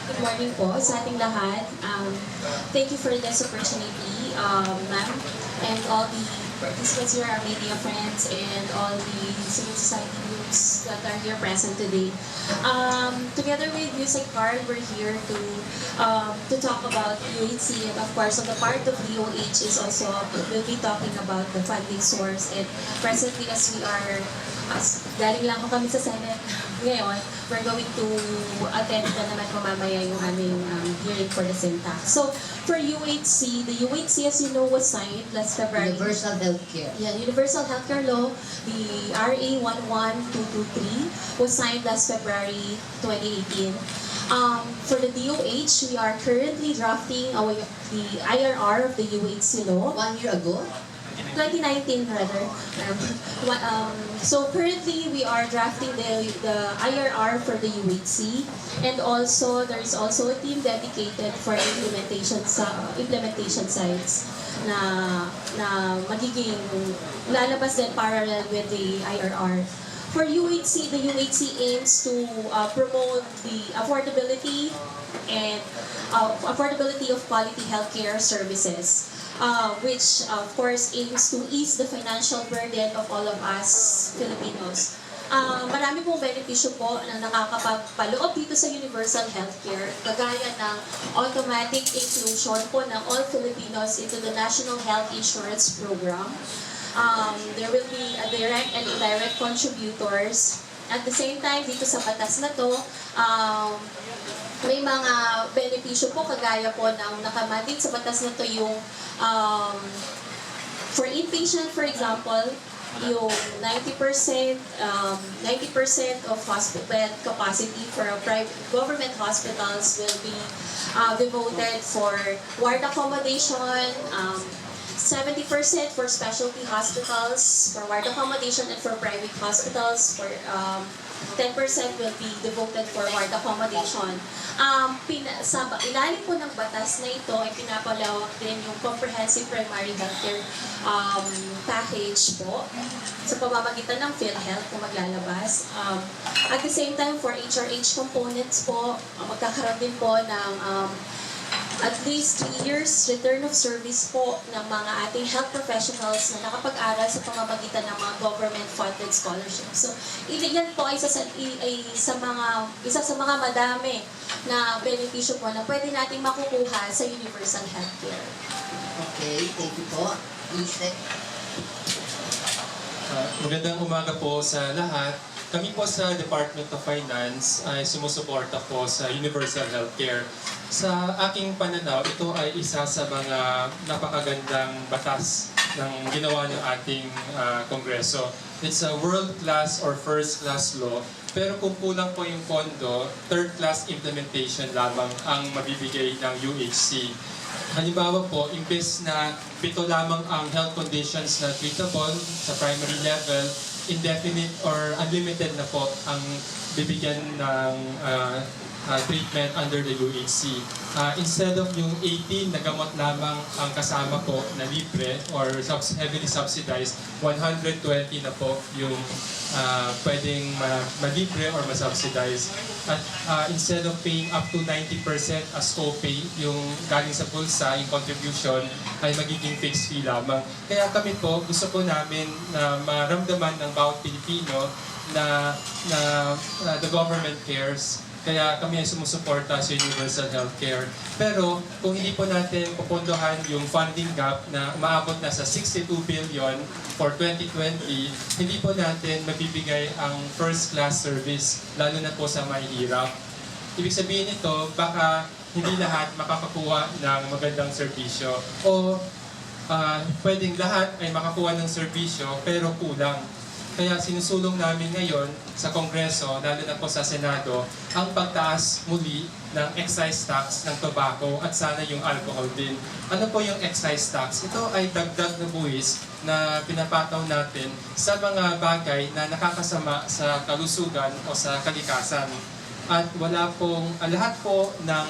Good morning po sa ating lahat. Thank you for this opportunity, ma'am, and all the participants here, our media friends, and all the civil society groups that are here present today. Together with Usec Karl, we're here to talk about UHC, and of course, on the part of DOH is also, we'll be talking about the funding source. And presently, galing lang ako kami sa Senate ngayon, we're going to attend na naman po mamaya yung aming hearing for the syntax. So, for UHC, the UHC, as you know, was signed last February. Universal Healthcare. Yeah, Universal Healthcare Law, the RA 11223, was signed last February 2018. For the DOH, we are currently drafting the IRR of the UHC law. 1 year ago? 2019 rather. So currently we are drafting the IRR for the UHC, and also there is also a team dedicated for implementation sites na magiging lalabas din parallel with the IRR. For UHC, the UHC aims to promote the affordability and affordability of quality healthcare services. Which of course aims to ease the financial burden of all of us Filipinos. Marami pong benepisyo po na nakakapagpaloob dito sa universal healthcare, kagaya ng automatic inclusion po ng all Filipinos into the National Health Insurance Program. There will be a direct and indirect contributors. At the same time, dito sa batas na to, may mga benepisyo po kagaya po ng nakamandate sa batas na to yung for inpatient, for example, yung 90% of hospital bed capacity for private government hospitals will be devoted for ward accommodation, 70% for specialty hospitals for ward accommodation, and for private hospitals for 10% will be devoted for ward accommodation. Sa ilalim po ng batas na ito ay pinapalawak din yung comprehensive primary healthcare package po sa pamamagitan ng PhilHealth kung maglalabas. At the same time, for HRH components po, magkakaroon din po ng at least 3 years return of service po ng mga ating health professionals na nakapag-aral sa pamamagitan ng mga government-funded scholarships. So, yan po ay isa sa mga madami na benepisyo po na pwede nating makukuha sa universal healthcare. Okay, thank you po. Usec. Magandang umaga po sa lahat. Kami po sa Department of Finance ay sumusuporta po sa universal healthcare. Sa aking pananaw, ito ay isa sa mga napakagandang batas ng ginawa ng ating Kongreso. It's a world-class or first-class law, pero kung kulang po yung pondo, third-class implementation lamang ang mabibigay ng UHC. Halimbawa po, imbes na 7 lamang ang health conditions na treatable sa primary level, indefinite or unlimited na po ang bibigyan ng treatment under the UHC. Instead of yung 18 na gamot lamang ang kasama po na libre or heavily subsidized, 120 na po yung pwedeng malibre or masubsidize. At instead of paying up to 90% as co-pay, yung galing sa bulsa, yung contribution, ay magiging fixed fee lamang. Kaya kami po, gusto po namin na maramdaman ng bawat Pilipino na the government cares. Kaya kami ay sumusuporta sa universal healthcare. Pero kung hindi po natin pupundohan yung funding gap na umaabot na sa 62 billion for 2020, hindi po natin mabibigay ang first-class service, lalo na po sa mahihirap. Ibig sabihin nito, baka hindi lahat makakakuha ng magandang serbisyo o pwedeng lahat ay makakuha ng serbisyo pero kulang. Kaya sinusulong namin ngayon sa Kongreso, lalo na po sa Senado, ang pagtaas muli ng excise tax ng tobacco at sana yung alcohol din. Ano po yung excise tax? Ito ay dagdag na buwis na pinapataw natin sa mga bagay na nakakasama sa kalusugan o sa kalikasan. At lahat po ng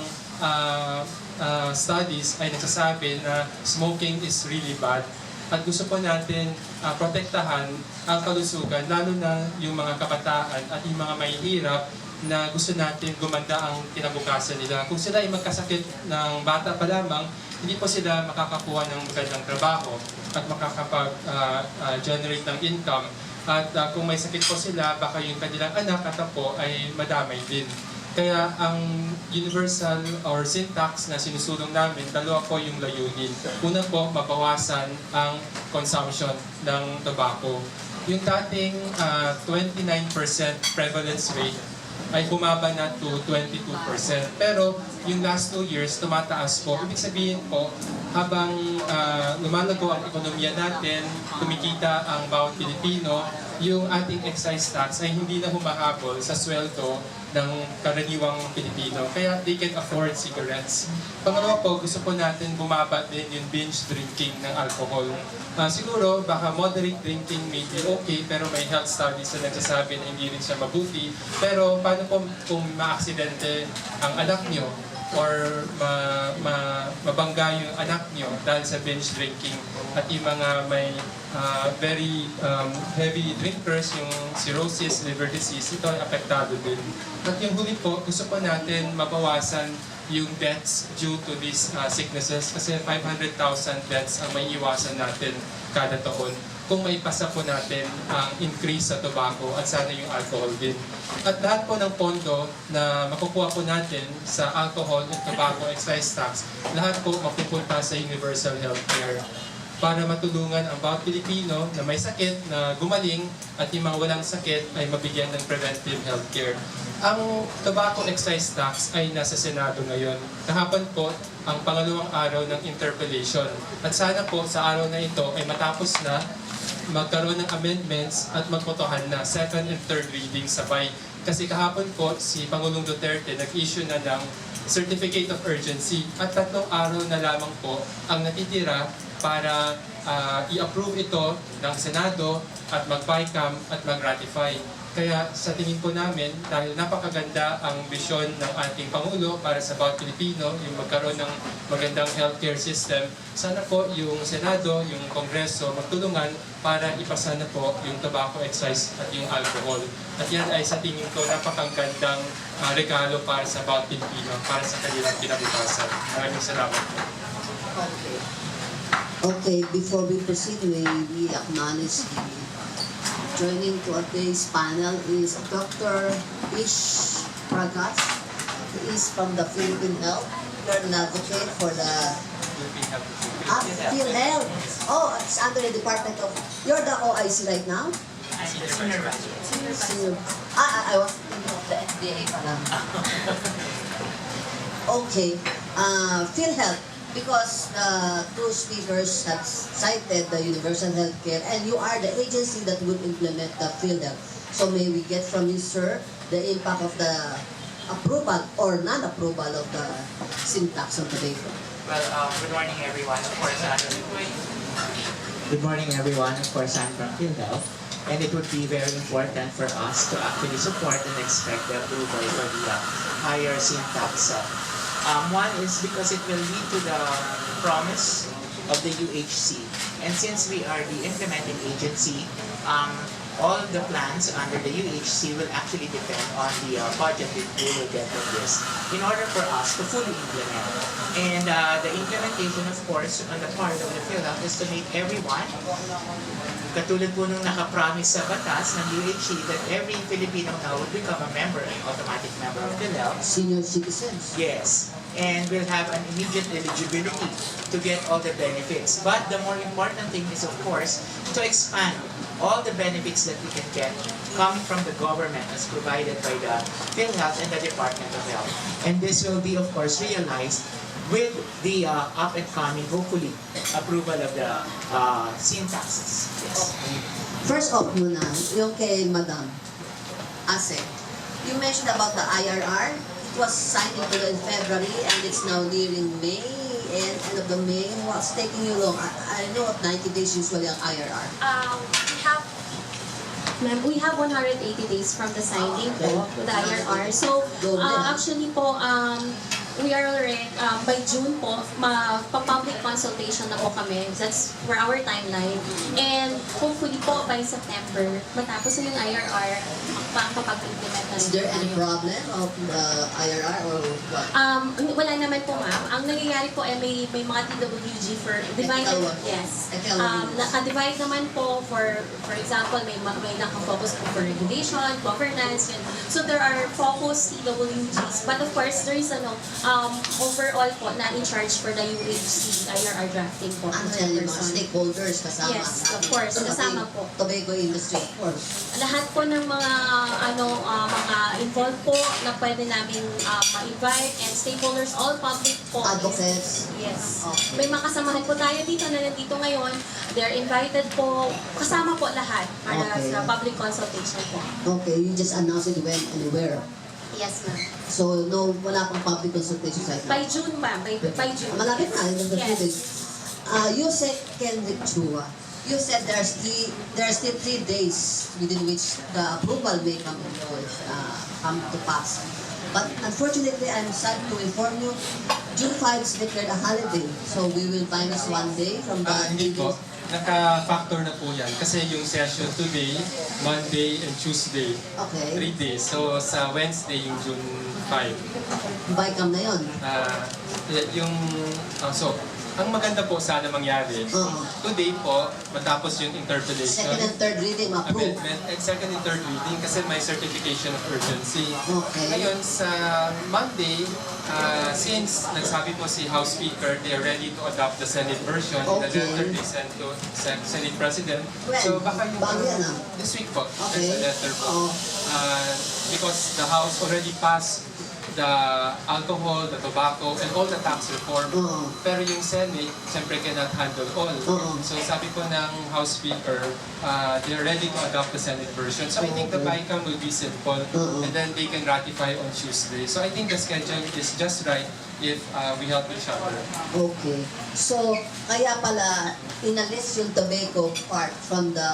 studies ay nagsasabi na smoking is really bad. At gusto po natin protektahan ang kalusugan, lalo na yung mga kabataan at yung mga mahihirap na gusto natin gumanda ang kinabukasan nila. Kung sila ay magkasakit ng bata pa lamang, hindi po sila makakakuha ng magandang trabaho at makakapag-generate ng income. At kung may sakit po sila, baka yung kanilang anak at apo ay madamay din. Kaya ang universal or sin tax na sinusulong namin, dalawa po yung layunin. Una po, mabawasan ang consumption ng tobacco. Yung dating 29% prevalence rate ay bumaba na to 22%. Pero yung last 2 years, tumataas po. Ibig sabihin po, habang lumalago ang ekonomiya natin, kumikita ang bawat Pilipino, yung ating excise tax ay hindi na humahabol sa sweldo ng karaniwang Pilipino. Kaya they can afford cigarettes. Pangalawa po, gusto po natin bumaba din yung binge drinking ng alcohol. Siguro, baka moderate drinking may be okay, pero may health studies na nagsasabi na hindi rin siya mabuti. Pero paano po kung ma-aksidente ang anak nyo or mabangga yung anak nyo dahil sa binge drinking at yung mga may very heavy drinkers, yung cirrhosis, liver disease, ito ay apektado din. At yung huli po, gusto po natin mabawasan yung deaths due to these sicknesses kasi 500,000 deaths ang may iwasan natin kada taon kung may pasa po natin ang increase sa tobacco at sana yung alcohol din. At lahat po ng pondo na makukuha po natin sa alcohol and tobacco excise tax, lahat po mapupunta sa universal healthcare para matulungan ang bawat Pilipino na may sakit na gumaling at yung mga walang sakit ay mabigyan ng preventive healthcare. Ang tobacco excise tax ay nasa Senado ngayon. Kahapon po ang pangalawang araw ng interpellation. At sana po sa araw na ito ay matapos na magkaroon ng amendments at magpotohan na second and third reading sabay. Kasi kahapon po si Pangulong Duterte nag-issue na ng Certificate of Urgency at 3 araw na lamang po ang natitira para i-approve ito ng Senado at mag-BICAM at mag-ratify. Kaya sa tingin po namin, dahil napakaganda ang bisyon ng ating Pangulo para sa bawat Pilipino, yung magkaroon ng magandang healthcare system, sana po yung Senado, yung Kongreso magtulungan para ipasa na po yung tobacco excise at yung alcohol. At yan ay sa tingin ko napakagandang regalo para sa bawat Pilipino, para sa kanilang kinabukasan. Maraming salamat po. Okay. Okay, before we proceed, we acknowledge the joining to today's panel is Dr. Ish Pragas. He is from the Philippine Health. You're an advocate for the PhilHealth. Oh, it's under the Department of... You're the OIC right now? Senior. I was thinking of the FDA pala. Okay. PhilHealth. Because two speakers have cited the universal healthcare and you are the agency that would implement the PhilHealth. So may we get from you, sir, the impact of the approval or non-approval of the sin tax on tobacco? Well, good morning everyone. Good morning everyone. Of course, I'm from PhilHealth. And it would be very important for us to actually support and expect the approval for the higher sin tax. One is because it will lead to the promise of the UHC. And since we are the implementing agency, all the plans under the UHC will actually depend on the budget that we will get from this in order for us to fully implement. And the implementation, of course, on the part of the PhilHealth is to make everyone, katulad po nung nakapromise sa batas ng UHC that every Filipino now would become a member, an automatic member of PhilHealth. Senior citizens. Yes, and will have an immediate eligibility to get all the benefits. But the more important thing is, of course, to expand all the benefits that we can get coming from the government as provided by the PhilHealth and the Department of Health. And this will be, of course, realized with the up-and-coming, hopefully, approval of the sin taxes. Yes. First off muna, yung kay Madam Usec. You mentioned about the IRR. It was signed into in February and it's now nearing May. And end of the May, what's taking you long? I know 90 days usually ang IRR. We have 180 days from the signing po with the IRR. So, actually po, we are already, by June po, pa-public consultation na po kami. That's for our timeline. And hopefully po, by September, matapos na yung IRR, makapag-implement na Is rin. there any problem of IRR or what? Wala naman po, ma'am. Ang nangyayari po ay may mga TWG for divided. Ethical one. Yes. Ethical one. Naka-divide naman po for example, may naka-focus po for regulation, governance, yun. So there are focused TWGs. But of course, there is overall po na in charge for the UHC IRR drafting po. Ano yan yung mga stakeholders kasama? Yes, of course. So, Kasama pati po. Tobacco industry, of course. Lahat po ng mga mga involved po na pwede namin ma-invite and stakeholders, all public po. Advocates. Yes. Okay. May makasamahan po tayo dito na nandito ngayon. They're invited po. Kasama po lahat para Okay. sa public consultation po. Okay, you just announce it when and where. Yes, ma'am. So, no, wala pang public consultation right now. By June, ma'am. By June. Malapit na, in the few Yes. days. Usec Karl Chua, you said there are still 3 days within which the approval may come to pass. But unfortunately, I'm sad to inform you, June 5 is declared a holiday. So we will minus 1 day from the Hindi po. Naka-factor na po yan. Kasi yung session today, Monday and Tuesday, Okay. 3 days. So sa Wednesday, yung June 5. Bycam na yun. Ang maganda po sana mangyari, Oo. today po, matapos yung interpellation, Second and third reading, approve. amendment, and second and third reading kasi may certification of urgency. Okay. Ngayon, sa Monday, since nagsabi po si House Speaker, they are ready to adopt the Senate version, the Okay. letter they sent to Senate President. When? So baka yung Bago yan, this week po, Okay. there's a letter po. Oo. Because the House already passed the alcohol, the tobacco, and all the tax reform. Oo. Pero yung Senate, siyempre cannot handle all. Oo. So sabi po ng House Speaker, they're ready to adopt the Senate version. So I think the bycam will be simple, Oo. and then they can ratify on Tuesday. So I think the schedule is just right if we help each other. Okay. So, kaya pala, inalis yung tobacco part from the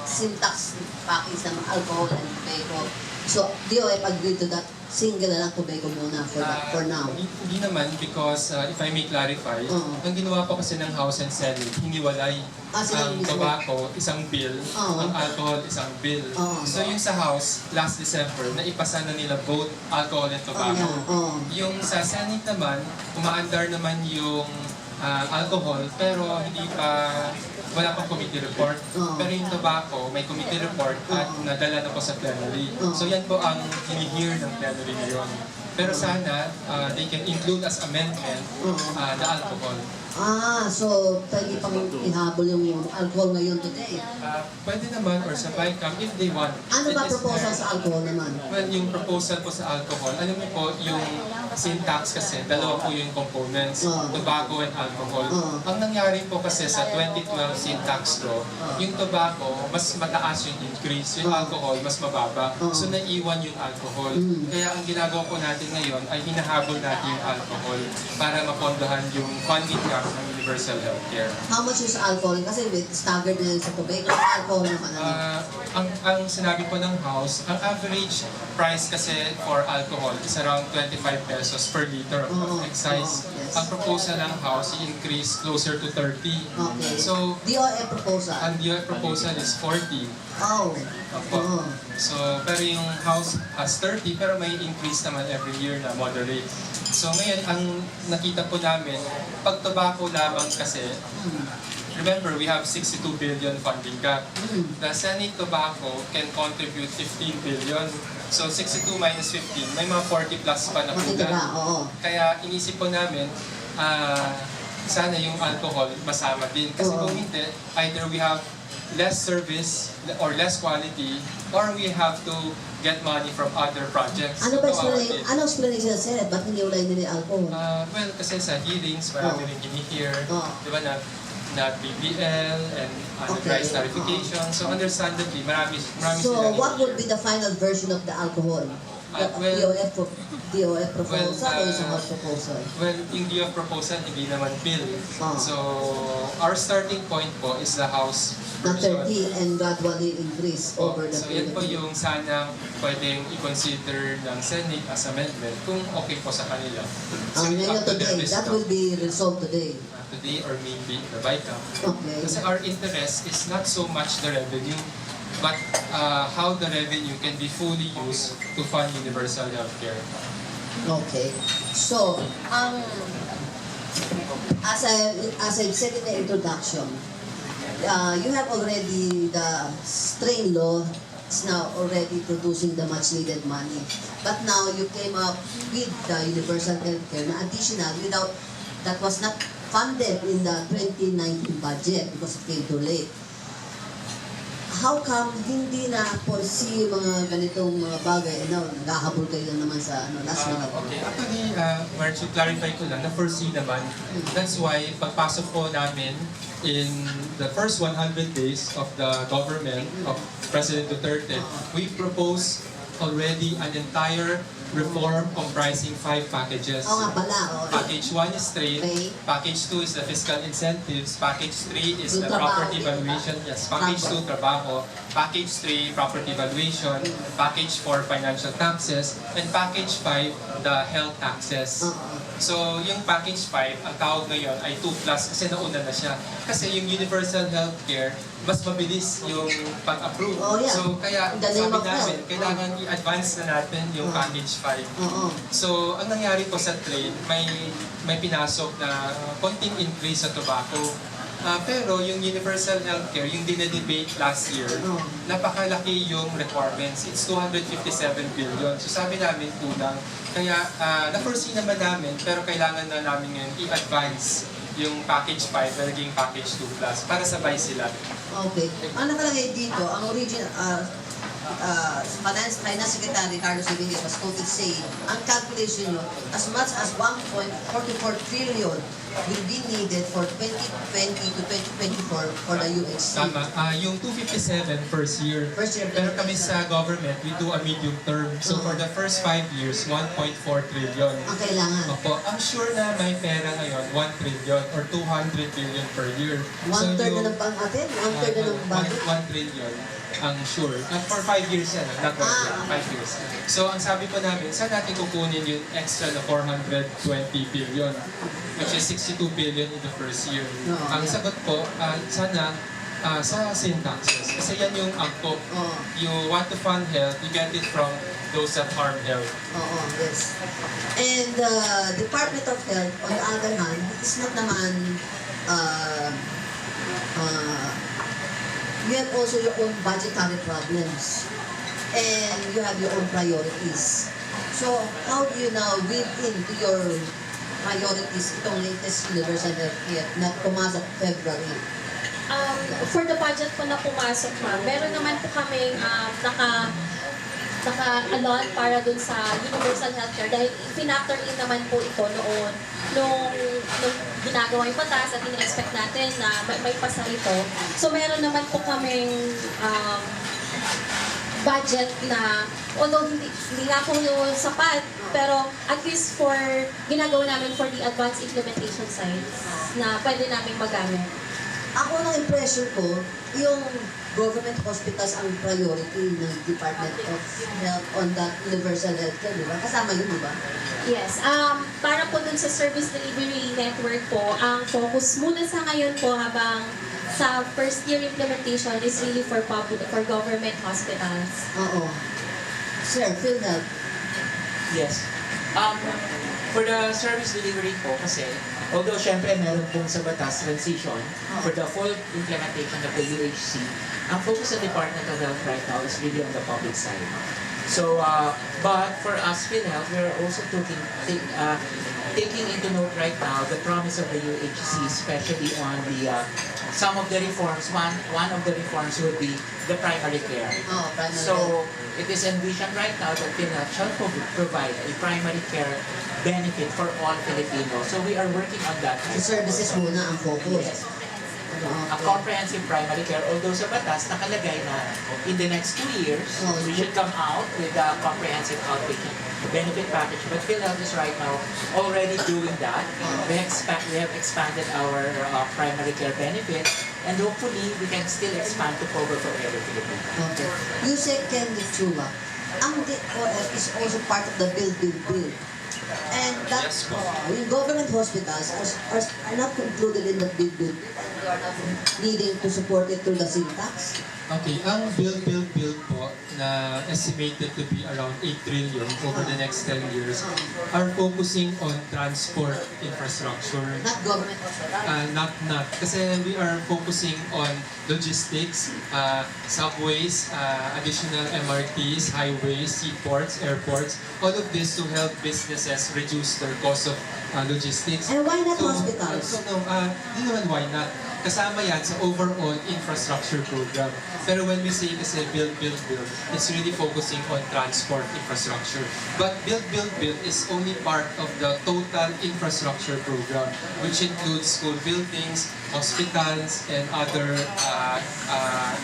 syntax package ng alcohol and tobacco. So, DOF agreed to that. Single na lang tobacco muna for now. Hindi naman because if I may clarify, Oo. ang ginawa po kasi ng House and Senate, hiniwalay Silang ang mismo. tobacco, isang bill, Oo. ang alcohol, isang bill. Oo. So yung sa House, last December, naipasa na nila both alcohol and tobacco. Oo. Yung sa Senate naman, umaandar naman yung alcohol, pero wala pang committee report. Oo. Pero yung tobacco, may committee report at Oo. nadala na po sa plenary. Oo. So yan po ang hini-hear ng plenary ngayon. Pero sana, they can include as amendment Oo. the alcohol. So, pwede pang ihabol yung alcohol ngayon today. Pwede naman or sa bycam if they want. Ano ba It is proposal sa alcohol naman? Well, yung proposal po sa alcohol, alam mo po, yung syntax kasi, dalawa po yung components, Oo. tobacco and alcohol. Oo. Ang nangyari po kasi sa 2012 syntax law, yung tobacco, mas mataas yung increase, yung Oo. alcohol, mas mababa. Oo. So, naiwan yung alcohol. Mm. Kaya ang ginagawa po natin ngayon ay hinahabol natin yung alcohol para mapondohan yung funding gap ng universal healthcare. How much is alcohol? Kasi with staggered na yun sa tobacco, alcohol naman. Ang sinabi po ng House, ang average price kasi for alcohol is around 25 pesos per liter of Oo, excise. oo, yes. Ang proposal ng House, i-increase closer to 30. Okay. So, DOF proposal. ang DOF proposal is 40. Oh. Opo. Oo. So, pero yung House has 30, pero may increase naman every year na moderate. So, ngayon, ang nakita po namin, pag tobacco lamang kasi, remember, we have 62 billion funding gap. The Senate tobacco can contribute 15 billion. So 62 minus 15, may mga 40 plus pa na po Matitira, na. oo. Kaya inisip po namin, sana yung alcohol masama din. Kasi Oo. kung hindi, either we have less service or less quality, or we have to get money from other projects. Ano ba Kawawa explanation? din. Ano explanation sa Senate? Ba't hindi ulay nila yung alcohol? Well, kasi sa hearings, marami Oo. rin gini-hear. Oo. Di ba na BBL and Okay. price clarification. So understandably, marami So, silang what would gini-hear. be the final version of the alcohol? DOF proposal well, o isang House proposal? Well, yung DOF proposal, hindi naman bill. Ah. So, our starting point po is the House Na version. 30 and gradually increase over the So, yan po period. yung sana pwedeng i-consider ng Senate as amendment kung okay po sa kanila. So, Ngayon up to today, their that wisdom. will be resolved today. Today or maybe the BICAM. Okay. Kasi our interest is not so much the revenue, but how the revenue can be fully used to fund universal healthcare. Okay. So, as I've said in the introduction, you have already the strain law is now already producing the much needed money. But now you came up with the universal healthcare na additional without that was not funded in the 2019 budget because it came too late. How come hindi na foresee yung mga ganitong mga bagay? Naghahabol kayo lang naman sa last minute. Okay, actually, Marichu, clarify ko lang, na-foresee naman. That's why, pagpasok po namin in the first 100 days of the government of President Duterte, we proposed already an entire reform comprising 5 packages. Oo nga pala. Package 1 is trade, Okay. package 2 is the fiscal incentives, package 3 is Yung the trabaho. property valuation, yes, package 2 trabaho, package 3 property valuation, package 4 financial taxes, and package 5 the health taxes. So, yung package 5, ang tawag ngayon ay 2 plus kasi nauna na siya. Kasi yung universal healthcare, mas mabilis yung pag-approve. Oh, yeah. So, kaya The name sabi of namin, health. kailangan i-advance na natin yung package 5. Oo. So, ang nangyari po sa trade, may pinasok na konting increase sa tobacco. Pero yung universal healthcare, yung dinedebate last year, napakalaki yung requirements. It's 257 billion. So sabi namin kulang. Kaya na-foresee naman namin, pero kailangan na namin ngayon i-advance yung package 5 na naging package 2 plus para sabay sila. Okay. Ang nakalagay dito, ang original, Finance Secretary Carlos Remedios was quoted saying, ang calculation nyo, as much as 1.44 trillion will be needed for 2020 to 2024 for the UHC. Tama. Yung 257 first year. First year. Pero kami sa government, we do a medium term. So for the first 5 years, 1.4 trillion. Ang kailangan. Opo, ang sure na may pera ngayon, 1 trillion or 200 billion per year. One-third yung- na ng pang-atin? One-third na ng budget? 1 trillion ang sure. At for 5 years yan, not 1 year, 5 years. So ang sabi po namin, saan natin kukunin yung extra na 420 billion, which is 62 billion in the first year. Ang sagot po, sana sa sin taxes. Kasi yan yung angkop. You want to fund health, you get it from those that harm health. Oo, yes. And the Department of Health, on the other hand, is not naman, you have also your own budgetary problems. And you have your own priorities. So, how do you now weave into your priorities itong latest universal healthcare na pumasok February? For the budget po na pumasok, ma'am, meron naman po kaming naka-allot para dun sa universal healthcare dahil pinactor in naman po ito noon nung ginagawa yung batas at in-expect natin na may pasa ito. So meron naman po kaming budget na although hindi nga po yung sapat, pero at least for ginagawa namin for the advanced implementation side na pwede namin magamit. Ako ng impression ko, yung government hospitals ang priority ng Department of Health on that universal healthcare, di ba? Kasama yun, di ba? Yes. Para po dun sa service delivery network po, ang focus muna sa ngayon po habang sa first year implementation is really for government hospitals. Oo. Sir, PhilHealth. Yes. For the service delivery po kasi, although syempre meron pong sa batas transition for the full implementation of the UHC, ang focus ng Department of Health right now is really on the public side. So, but for us PhilHealth, we're also taking into note right now the promise of the UHC, especially on the some of the reforms. One of the reforms would be the primary care. Oh, primary So, health. it is envisioned right now that PhilHealth shall provide a primary care benefit for all Filipinos. So we are working on that. So services muna ang focus. Yes. a comprehensive primary care, although sa batas nakalagay na in the next 2 years, we should come out with a comprehensive outpatient benefit package. But PhilHealth is right now already doing that. We have expanded our primary care benefit, and hopefully we can still expand to cover for every Filipino. Okay. Usec Karl Chua, ang DOF is also part of the Build. And that Yes, po. yung government hospitals are not included in the Build. And you are not needing to support it through the syntax. Okay, ang build po na estimated to be around 8 trillion over the next 10 years are focusing on transport infrastructure. Not government hospitals. Not. Kasi we are focusing on logistics, subways, additional MRTs, highways, seaports, airports, all of this to help businesses reduce their cost of logistics. And why not hospitals? Hindi naman why not. Kasama yan sa overall infrastructure program. Pero when we say kasi build, it's really focusing on transport infrastructure. But build is only part of the total infrastructure program, which includes school buildings, hospitals, and other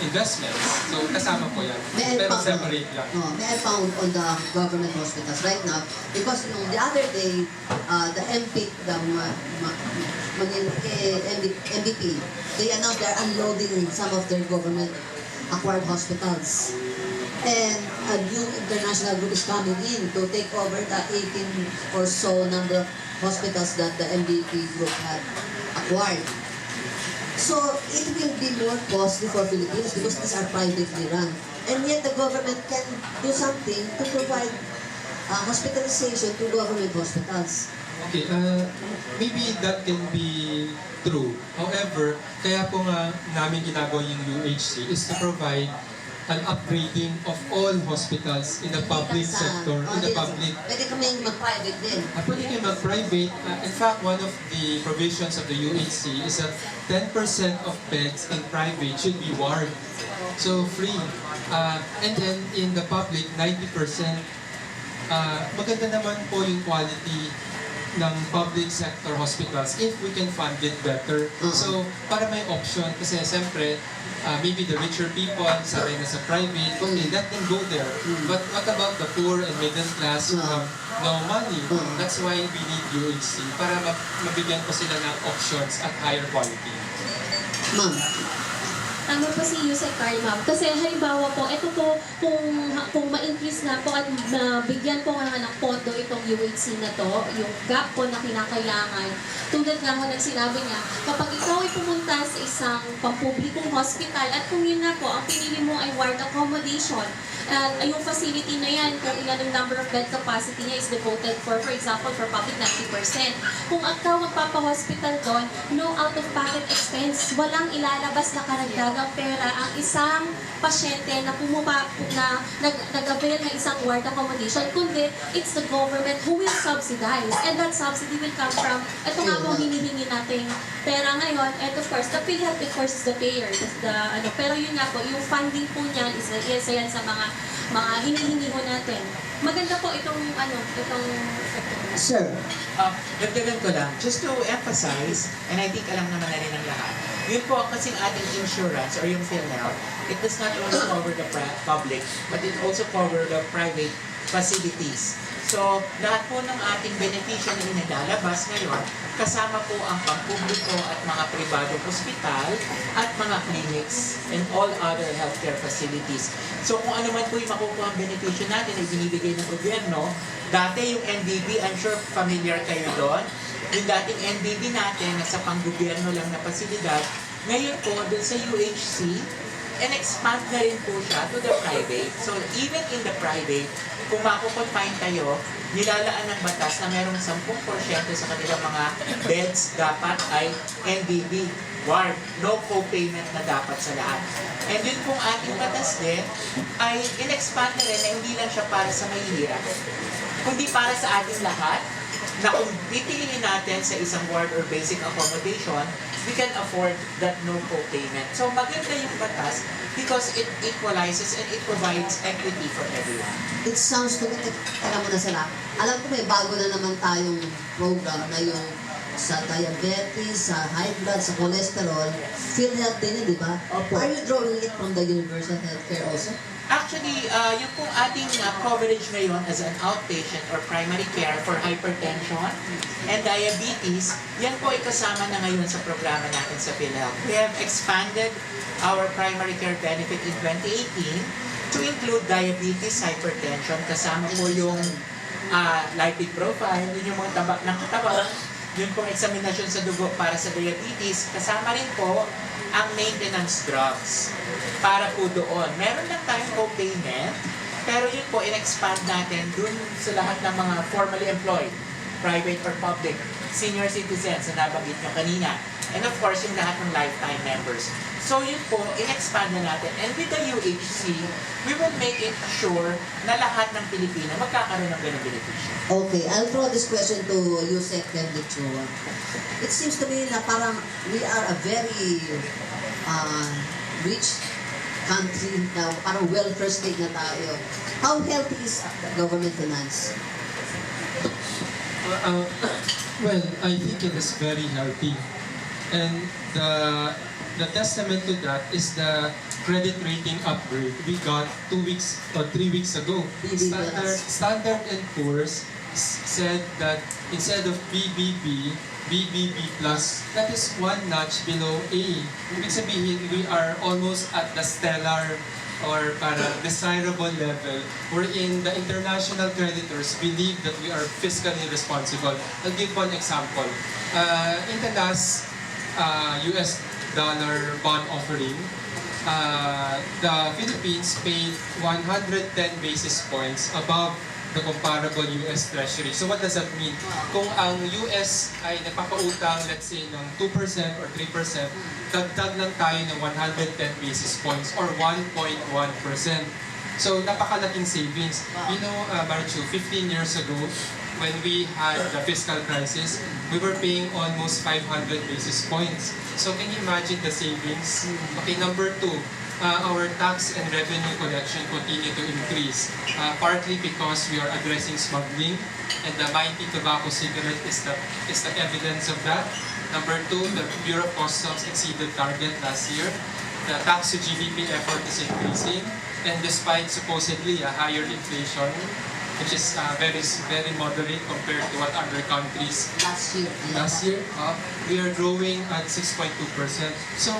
investments. So kasama po yan. Pero separate lang. May I found on the government hospitals right now, because the other day, the MP, the MVP, they announced they're unloading some of their government-acquired hospitals. And a new international group is coming in to take over the 18 or so number of hospitals that the MVP group had acquired. So it will be more costly for Filipinos because these are privately run. And yet the government can do something to provide hospitalization to government hospitals. Okay, maybe that can be true. However, kaya po nga namin ginagawa yung UHC is to provide an upgrading of all hospitals in the public sector, in the public. Pwede kaming mag-private din. Pwede kayo mag-private. In fact, one of the provisions of the UHC is that 10% of beds in private should be warmed. So, free. And then, in the public, 90%. Maganda naman po yung quality ng public sector hospitals if we can fund it better. So, para may option, kasi siyempre, maybe the richer people, sanay na sa private, okay, let them go there. But what about the poor and middle class who have no money? That's why we need UHC, para mabigyan po sila ng options at higher quality. Ma'am. Tama po si Usec Karl, ma'am. Kasi halimbawa po, ito po, kung ma-increase na po at bigyan po nga ng pondo itong UHC na to, yung gap po na kinakailangan, tulad nga ho ng sinabi niya, kapag ikaw ay pumunta sa isang pampublikong hospital at kung yun na po, ang pinili mo ay ward accommodation, yung facility na yan, kung ilan ang number of bed capacity niya is devoted for example, for public 90%. Kung ikaw magpapa-hospital doon, no out-of-pocket expense, walang ilalabas na karagdagang pera ang isang pasyente na nag-avail ng isang ward accommodation, kundi it's the government who will subsidize. And that subsidy will come from, ito nga po hinihingi nating pera ngayon, and of course, the PhilHealth, of course, is the payer. Pero yun nga po, yung funding po niyan is yan sa mga hinihingi ho natin. Maganda po itong Sir. Dagdagan ko lang, just to emphasize, and I think alam naman na rin ng lahat, yun po kasing ating insurance or yung PhilHealth, it does not only cover the public, but it also cover the private facilities. So, lahat po ng ating benepisyo na inilalabas ngayon, kasama po ang pampubliko at mga pribadong ospital at mga clinics and all other healthcare facilities. So, kung ano man po yung makukuha ang benepisyo natin ay binibigay ng gobyerno, dati yung NDB, I'm sure familiar kayo doon, yung dating NDB natin na sa panggobyerno lang na pasilidad, ngayon po, dun sa UHC, and expand na rin po siya to the private. So, even in the private, kung makukonfine tayo, nilalaan ng batas na merong 10% sa kanilang mga beds dapat ay NDB, ward, no co-payment na dapat sa lahat. And yun pong ating batas din ay in-expand na rin na hindi lang siya para sa mahihirap, kundi para sa ating lahat, na kung pipiliin natin sa isang ward or basic accommodation, we can afford that no co-payment. So maganda yung batas because it equalizes and it provides equity for everyone. It sounds to me, alam mo na sila, alam ko may bago na naman tayong program na yung sa diabetes, sa high blood, sa cholesterol, PhilHealth din yun, di ba? Opo. Are you drawing it from the universal healthcare also? Actually, yung pong ating coverage ngayon as an outpatient or primary care for hypertension and diabetes, yan po ay kasama na ngayon sa programa natin sa PhilHealth. We have expanded our primary care benefit in 2018 to include diabetes, hypertension, kasama po yung lipid profile, yun yung mga tabak ng katawan, yun pong examination sa dugo para sa diabetes, kasama rin po ang maintenance drugs para po doon. Meron lang tayong co-payment, pero yun po, in-expand natin dun sa lahat ng mga formally employed, private or public, senior citizens na nabanggit nyo kanina. And of course, yung lahat ng lifetime members. So yun po, in-expand na natin. And with the UHC, we will make it sure na lahat ng Pilipino magkakaroon ng ganung benepisyo. Okay, I'll throw this question to Usec Karl Chua. It seems to me na parang we are a very rich country na parang welfare state na tayo. How healthy is government finance? Well, I think it is very healthy. And the testament to that is the credit rating upgrade we got 2 weeks or 3 weeks ago. Standard and Poor's said that instead of BBB, BBB+, that is one notch below A. Ibig sabihin, we are almost at the stellar or parang desirable level wherein the international creditors believe that we are fiscally responsible. I'll give one example. In the last US dollar bond offering, the Philippines paid 110 basis points above the comparable US Treasury. So what does that mean? Kung ang US ay nagpapautang, let's say, ng 2% or 3%, dagdag lang tayo ng 110 basis points or 1.1%. So napakalaking savings. You know, Marichu, 15 years ago, when we had the fiscal crisis, we were paying almost 500 basis points. So can you imagine the savings? Okay, number 2, our tax and revenue collection continue to increase, partly because we are addressing smuggling, and the mighty tobacco cigarette is the evidence of that. Number 2, the Bureau of Customs exceeded target last year. The tax to GDP effort is increasing, and despite supposedly a higher inflation, which is very moderate compared to what other countries last year, we are growing at 6.2%. So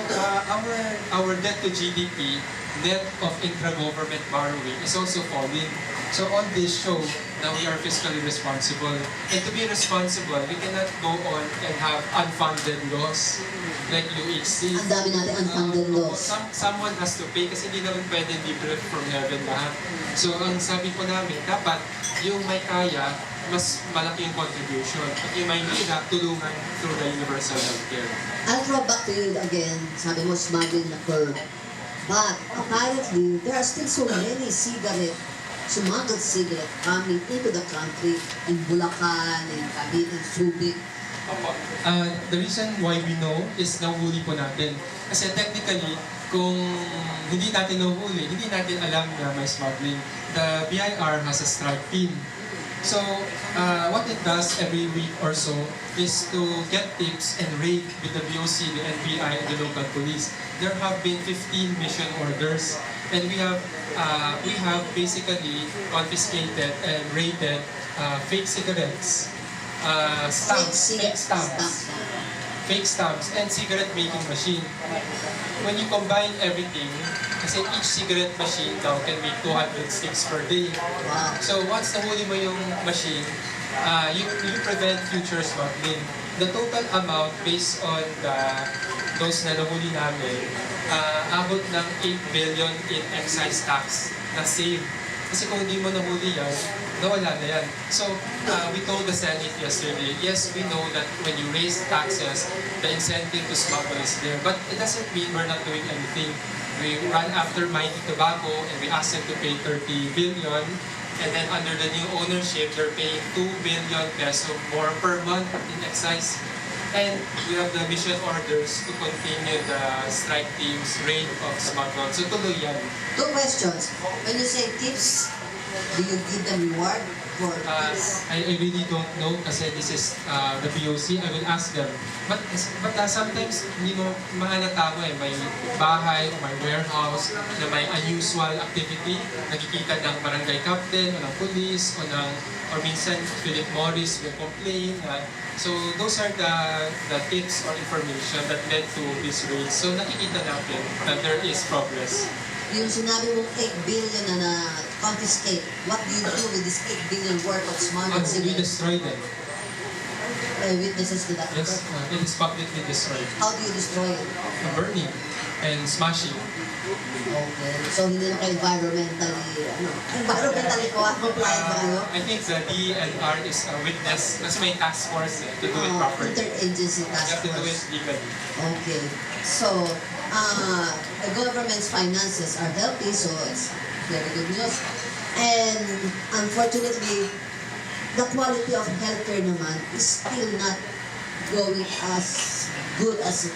our debt to GDP, net of intra-government borrowing, is also falling. So all this show that we are fiscally responsible. And to be responsible, we cannot go on and have unfunded loss like UHC. Ang dami natin unfunded loss. Someone has to pay kasi hindi naman pwede libre from heaven lahat. So ang sabi ko namin, dapat yung may kaya, mas malaki yung contribution. At yung may hirap, tulungan through the universal healthcare. I'll throw back to you again. Sabi mo, smuggling na curve. But apparently, there are still so many smuggled cigarette coming into the country in Bulacan, in Kapihan, Subic. The reason why we know is nahuli po natin. Kasi technically, kung hindi natin nahuli, hindi natin alam na may smuggling. The BIR has a strike team. So, what it does every week or so is to get tips and raid with the BOC, the NBI, and the local police. There have been 15 mission orders, and we have basically confiscated and raided fake cigarettes, fake stamps, and cigarette making machine. When you combine everything, kasi each cigarette machine daw can make 200 sticks per day. So once nahuli mo yung machine, you prevent future smuggling. The total amount based on those na nahuli namin, abot ng 8 billion in excise tax na save. Kasi kung hindi mo nahuli yan, nawala na yan. So, we told the Senate yesterday, yes, we know that when you raise taxes, the incentive to smuggle is there. But it doesn't mean we're not doing anything. We run after mighty tobacco and we ask them to pay 30 billion. And then under the new ownership, they're paying 2 billion peso more per month in excise. And we have the mission orders to continue the strike team's raid of smuggled. So tuloy yan. 2 questions. When you say tips, do you give them reward? for I really don't know kasi this is the POC. I will ask them. But sometimes hindi mo mahalata mo may bahay o may warehouse na may unusual activity. Nakikita ng barangay captain o ng police or minsan Philip Morris will complain. So those are the tips or information that led to this raid. So nakikita natin that there is progress. yung sinabi mong 8 billion na confiscate, what do you do with this 8 billion worth of smuggled We cigarettes? destroy them. Witnesses to that? Yes, it is publicly destroyed. How do you destroy it? Burning and smashing. Okay. So hindi na kayo environmentally compliant ba kayo? I think the DNR is a witness kasi may task force to do it properly. Interagency You task have to do it force. legally. Okay. So, the government's finances are healthy, so it's very good news. And unfortunately, the quality of healthcare naman is still not going as good as it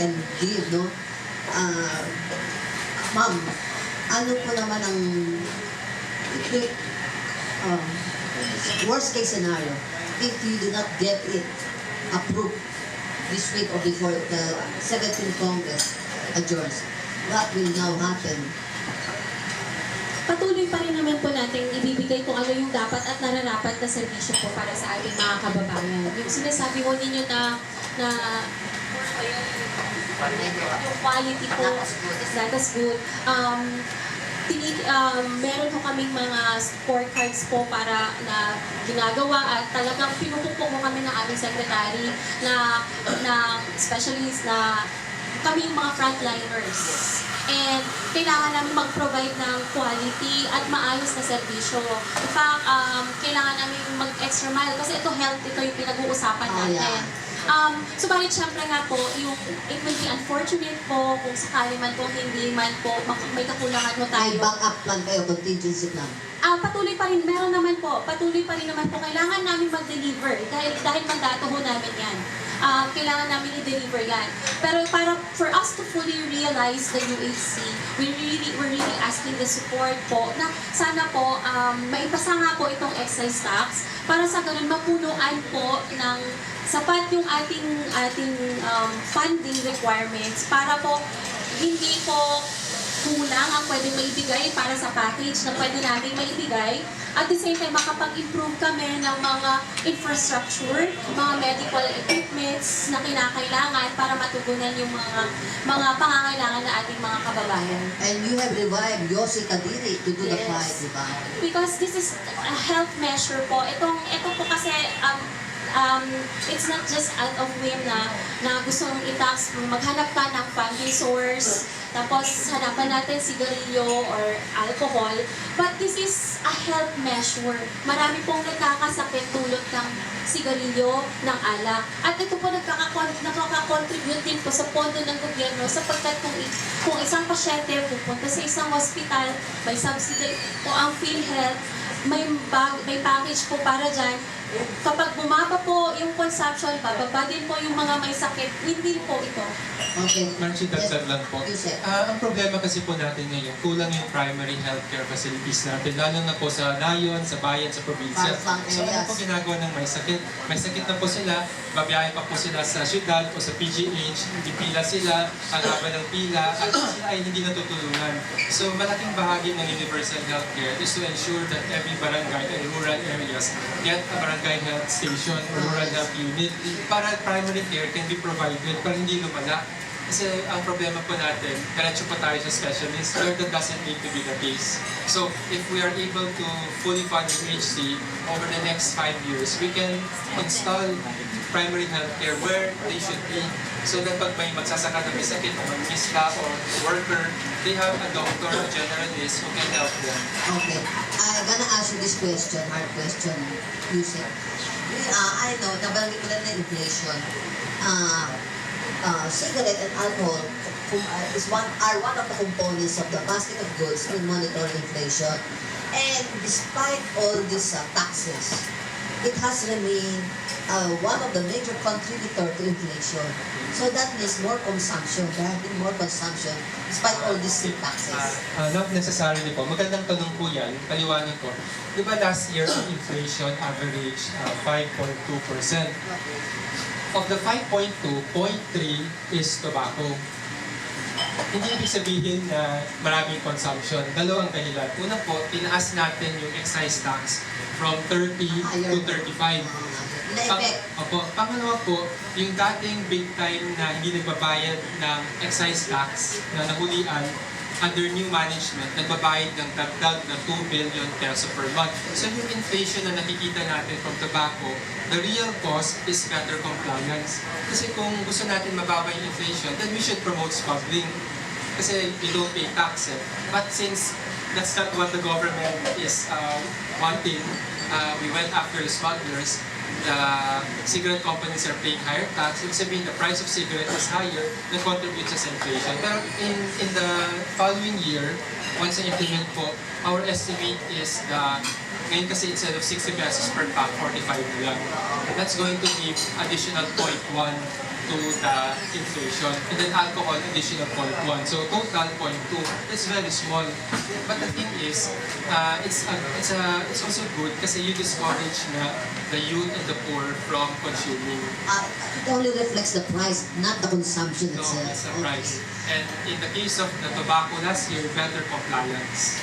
can give, no? Ma'am, ano po naman ang worst case scenario if you do not get it approved this week or before the 17th Congress adjourns? What will now happen? Patuloy pa rin naman po natin ibibigay kung ano yung dapat at nararapat na serbisyo po para sa ating mga kababayan. Yung sinasabi mo ninyo na yung quality po, not as good. Meron po kaming mga scorecards po para na ginagawa at talagang pinupukpok mo kami ng aming secretary na specialist na kami yung mga frontliners. And kailangan namin mag-provide ng quality at maayos na serbisyo. In fact, kailangan namin mag-extra mile kasi ito health, ito yung pinag-uusapan natin. Yeah. Subalit syempre nga po, it will be unfortunate po kung sakali man po hindi man po may kakulangan mo May tayo. backup plan kayo, contingency plan. Patuloy pa rin, meron naman po, patuloy pa rin naman po, kailangan namin mag-deliver dahil mandato ho namin yan. Kailangan namin i-deliver yan. Pero para for us to fully realize the UAC, we're really asking the support po na sana po maipasa nga po itong excise tax para sa ganun mapunuan po ng sapat yung ating funding requirements para po hindi po kulang ang pwedeng maibigay para sa package na pwede natin maibigay. At the same time, makapag-improve kami ng mga infrastructure, mga medical equipments na kinakailangan para matugunan yung mga pangangailangan na ating mga kababayan. And you have revived Usec Karl to do the Yes. fight, di ba? Because this is a health measure po. Ito po kasi it's not just out of whim na gusto mong i-tax, maghanap ka ng funding source, tapos hanapan natin sigarilyo or alcohol. But this is a health measure. Marami pong nagkakasakit dulot ng sigarilyo, ng alak. At ito po nakaka-contribute din po sa pondo ng gobyerno sapagkat kung isang pasyente pupunta sa isang hospital, may subsidy po ang PhilHealth, may package po para dyan. Kapag bumaba po yung consumption, bababa din po yung mga may sakit, hindi po ito. Okay. Marcy, dagdag lang po. Usec. Ang problema kasi po natin ngayon, kulang yung primary healthcare facilities natin, lalo na po sa layon, sa bayan, sa probinsya. Far-flung So ano areas. po ginagawa ng may sakit? May sakit na po sila, babiyahe pa po sila sa syudad o sa PGH, pipila sila, ang haba ng pila, at sila ay hindi natutulungan. So malaking bahagi ng universal healthcare is to ensure that every barangay and rural areas get a barangay health station or rural health unit para primary care can be provided para hindi lumala. Kasi ang problema po natin, diretso po tayo sa specialist, where that doesn't need to be the case. So, if we are able to fully fund UHC over the next 5 years, we can install primary healthcare where they should be. So that pag may magsasaka ng may sakit o mag-misla or worker, they have a doctor, a generalist who can help them. Okay. I'm gonna ask you this question, hard question, Usec. I know, nabanggit mo lang na inflation. Cigarette and alcohol are one of the components of the basket of goods in monetary inflation. And despite all these taxes, it has remained one of the major contributor to inflation. So that means more consumption. There have been more consumption despite all these taxes. Not necessarily po. Magandang tanong po yan. Paliwanag ko. Di ba last year, ang inflation average 5.2%. Of the 5.2, 0.3 is tobacco. Hindi ibig sabihin na maraming consumption. Dalawang dahilan. Una po, tinaas natin yung excise tax from 30 to 35. Opo. Pangalawa po, yung dating big time na hindi nagbabayad ng excise tax na nahulian under new management, nagbabayad ng dagdag na 2 billion peso per month. So yung inflation na nakikita natin from tobacco, the real cost is better compliance. Kasi kung gusto natin mababa yung inflation, then we should promote smuggling. Kasi you don't pay tax. But since that's not what the government is wanting, we went after the smugglers. The cigarette companies are paying higher tax. Ibig sabihin, the price of cigarette is higher, that contributes sa inflation. Pero in the following year, once na-implement po, our estimate is ngayon kasi instead of 60 pesos per pack, 45 na lang. That's going to give additional 0.1 to the inflation. And then alcohol, additional 0.1. So total 0.2. That's very small. But the thing is, it's also good kasi you discourage na the youth and the poor from consuming. It only reflects the price, not the consumption No, itself. it's the price. And in the case of the tobacco last year, better compliance.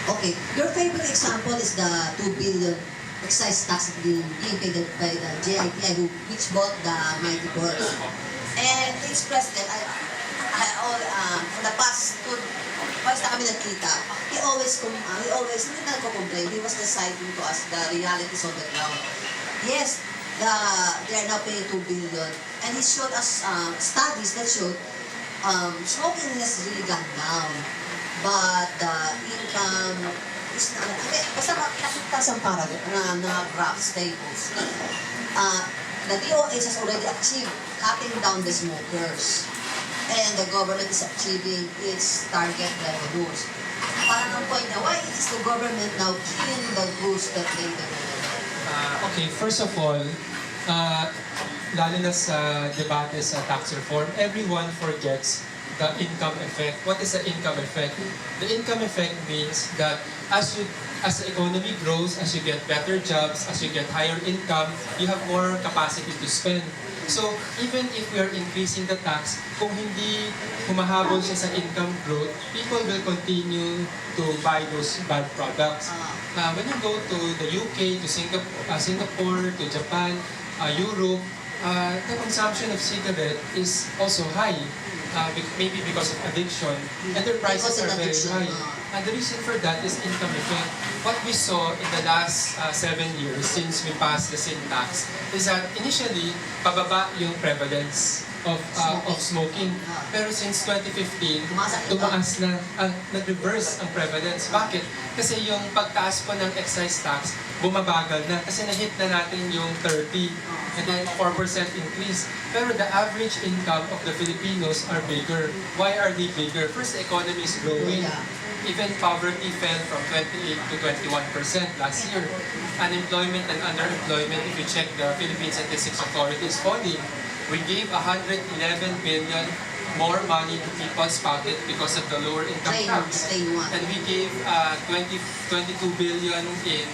Okay. Your favorite example is the 2 billion excise tax being paid by the JITI which bought the mighty birds. And its president, for the past na kami nagkita, he always hindi na nagko-complain. He was reciting to us the realities of the ground. Yes, they are now paying 2 billion. And he showed us studies that showed smoking has really gone down. But the income is not, basta nakita sa graphs, tables. The DOH has already achieved cutting down the smokers. And the government is achieving its target revenues. Parang ang point na, why is the government now killing the goods that they develop? Okay, first of all, lalo na sa debate sa tax reform, everyone forgets the income effect. What is the income effect? The income effect means that as the economy grows, as you get better jobs, as you get higher income, you have more capacity to spend. So, even if we are increasing the tax, kung hindi humahabol siya sa income growth, people will continue to buy those bad products. When you go to the UK, to Singapore, to Japan, Europe, the consumption of cigarette is also high. Maybe because of addiction, and their prices are very high. And the reason for that is income effect. What we saw in the last 7 years since we passed the sin tax is that initially, pababa yung prevalence of smoking. Pero since 2015, tumaas na, nag-reverse ang prevalence. Bakit? Kasi yung pagtaas po ng excise tax, bumabagal na. Kasi na-hit na natin yung 30 and then 4% increase. Pero the average income of the Filipinos are bigger. Why are they bigger? First, the economy is growing. Even poverty fell from 28 to 21% last year. Unemployment and underemployment, if you check the Philippine Statistics Authority, is falling. We gave 111 billion more money to people's pocket because of the lower income tax. And we gave 22 billion in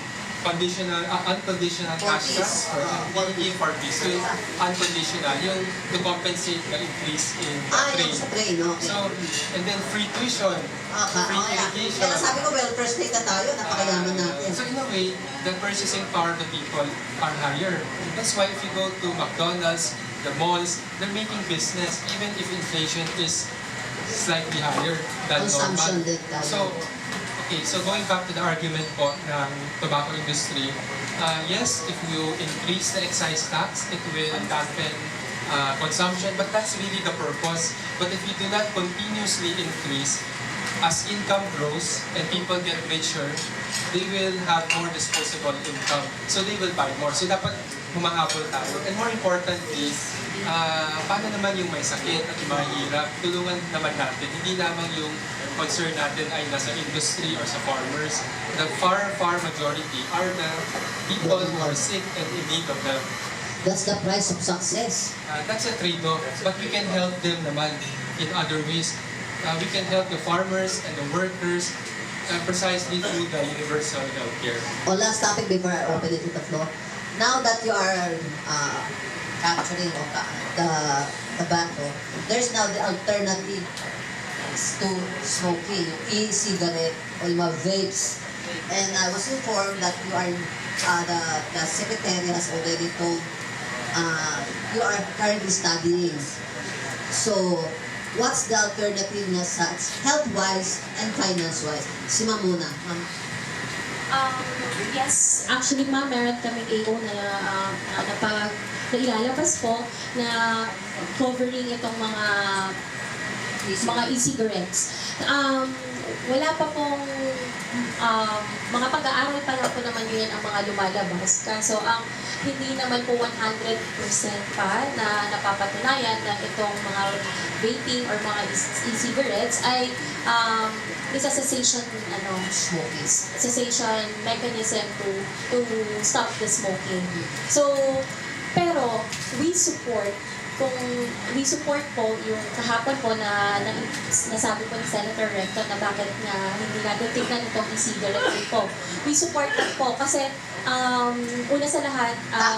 unconditional cash transfer. We gave for this. So, unconditional, yung to compensate the increase in trade. So, and then free tuition, free education. Kaya sabi ko, welfare state na tayo, napakayaman natin. So in a way, the purchasing power of the people are higher. That's why if you go to McDonald's, the malls, they're making business even if inflation is slightly higher than normal. So, okay, so going back to the argument po ng tobacco industry, yes, if you increase the excise tax, it will dampen consumption, but that's really the purpose. But if you do not continuously increase, as income grows and people get richer, they will have more disposable income. So they will buy more. So dapat humahabol tayo. And more importantly, paano naman yung may sakit at yung mahirap, tulungan naman natin. Hindi lamang yung concern natin ay nasa industry or sa farmers, the far majority are the people who are sick and in need of help. That's the price of success. That's a trade-off, but we can help them naman in other ways. We can help the farmers and the workers precisely through the universal healthcare. Last topic before I open it to the floor. Now that you are capturing the tobacco, there's now the alternative to smoking, e-cigarette or yung mga vapes. And I was informed that you are, the secretary has already told you are currently studying. So, what's the alternative na sa health-wise and finance-wise? Si Ma'am muna. Ma'am. Yes, actually ma'am, meron kaming AO na ilalabas po na covering itong mga e-cigarettes. Wala pa pong mga pag-aaral pa lang po naman yun ang mga lumalabas. Kaso ang hindi naman po 100% pa na napapatunayan na itong mga vaping or mga e-cigarettes ay isa cessation Smoking. cessation mechanism to stop the smoking. So, pero we support po yung kahapon po na nasabi po ni Senator Recto na bakit nga hindi natin tignan itong e-cigarette po. We support that po kasi una sa lahat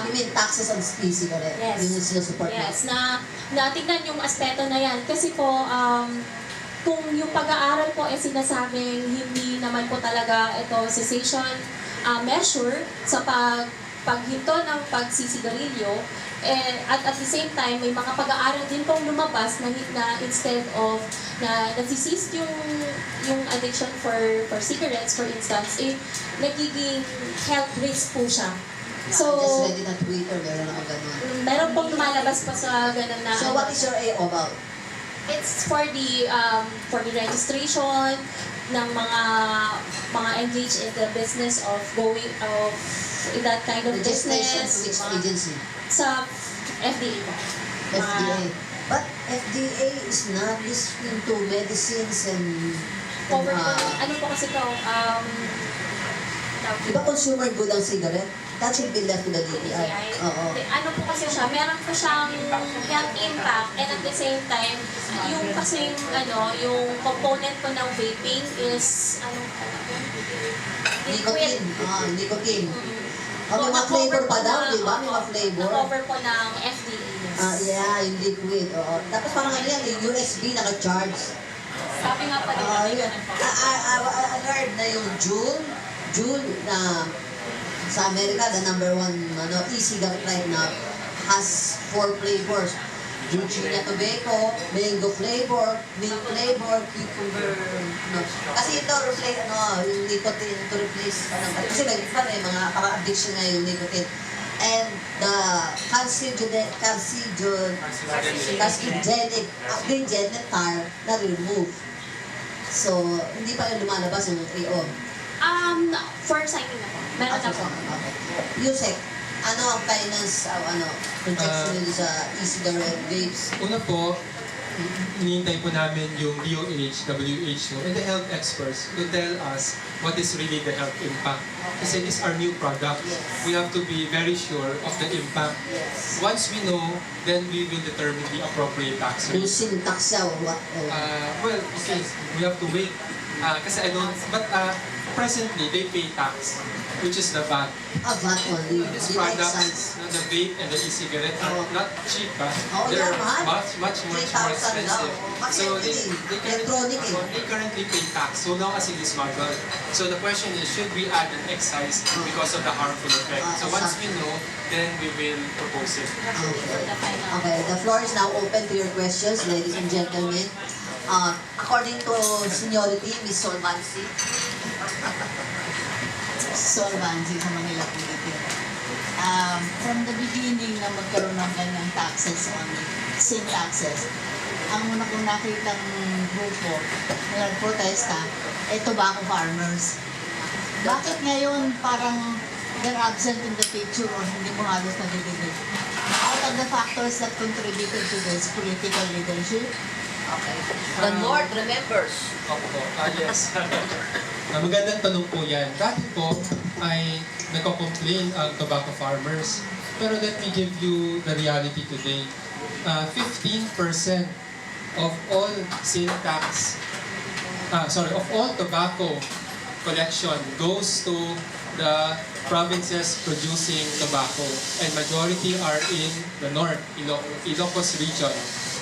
You mean taxes on e-cigarette? Yes. Yun yung sinusupport mo? yes, na tignan yung aspeto na yan kasi po kung yung pag-aaral po ay sinasabing hindi naman po talaga ito cessation measure sa paghinto ng pagsisigarilyo, at the same time, may mga pag-aaral din pong lumabas na instead of na nagsisist yung addiction for cigarettes, for instance, nagiging health risk po siya. So, just read it on Twitter, meron ako ganun. meron pong lumalabas pa sa ganun na... So what is your AO about? It's for the registration ng mga engaged in the business of in that kind of Registration business. to which agency? Sa FDA po. FDA. But FDA is not into medicines and... Covered po. Ano po kasi ito? Di ba consumer good ang cigarette? That should be left to the DTI. Oo. Ano po kasi siya, meron po siyang health impact and at the same time, yung kasing yung component po ng vaping is Nicotine. Nicotine. May mga Na-cover flavor po pa daw, ng- di ba? May mga flavor. Na-cover po ng FDA. Yeah, yung liquid. Oo. Tapos parang yung USB naka-charge. Sabi nga pa din Yeah. I heard na yung June na sa Amerika, the number one e-cigarette right now has 4 flavors. Virginia tobacco, mango flavor, milk flavor, cucumber, Kasi ito, yung nicotine to replace, kasi may mga para-addiction nga yung nicotine. And the carcinogenic tar na-remove. So, hindi pa rin lumalabas yung AO. For signing na po. Meron na po. Usec, ano ang finance, projection nyo sa e-cigarette vapes? Una po, hinihintay po namin yung DOH, WHO, and the health experts to tell us what is really the health impact. Kasi it's our new product. We have to be very sure of the impact. Once we know, then we will determine the appropriate tax Kung rate. syntax siya or what? Well, okay, we have to wait. Kasi presently, they pay tax, which is the VAT. VAT only. These The products, excise. the vape and the e-cigarette are not cheap. They're yeah, mahal. much more 3,000 expensive. daw. So Electronic eh. they currently pay tax so long as it is smuggled. So the question is, should we add an excise because of the harmful effect? So once we know, then we will propose it. Okay, the floor is now open to your questions, ladies and gentlemen. According to seniority, Miss Solvancy. Solvancy sa Manila Bay. From the beginning na magkaroon ng ganyang taxes on sin taxes, ang una kong nakitang grupo na nagprotesta ay tobacco farmers. Bakit ngayon parang they're absent in the picture or hindi mo halos nadidinig? Out of the factors that contributed to this political leadership, Okay. The North remembers. Opo, yes. Magandang tanong po yan. Dati po ay nagko-complain ang tobacco farmers. Pero let me give you the reality today. 15% of all sale tax, of all tobacco collection goes to the provinces producing tobacco, and majority are in the north, Ilocos region.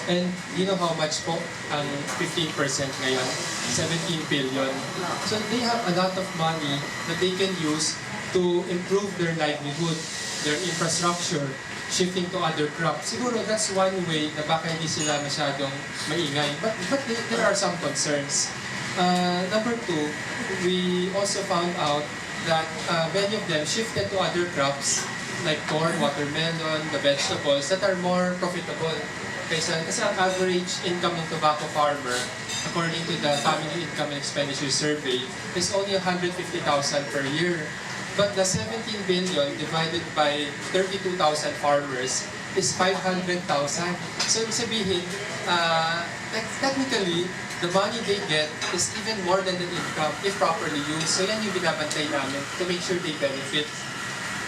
And you know how much po ang 15% ngayon? 17 billion. So they have a lot of money that they can use to improve their livelihood, their infrastructure, shifting to other crops. Siguro that's one way na baka hindi sila masyadong maingay. But there are some concerns. Number two, we also found out that many of them shifted to other crops like corn, watermelon, the vegetables that are more profitable. Kasi ang average income ng tobacco farmer, according to the Family Income and Expenditure Survey, is only 150,000 per year. But the 17 billion divided by 32,000 farmers is 500,000. So ibig sabihin, technically, the money they get is even more than the income if properly used. So yan yung binabantay namin to make sure they benefit.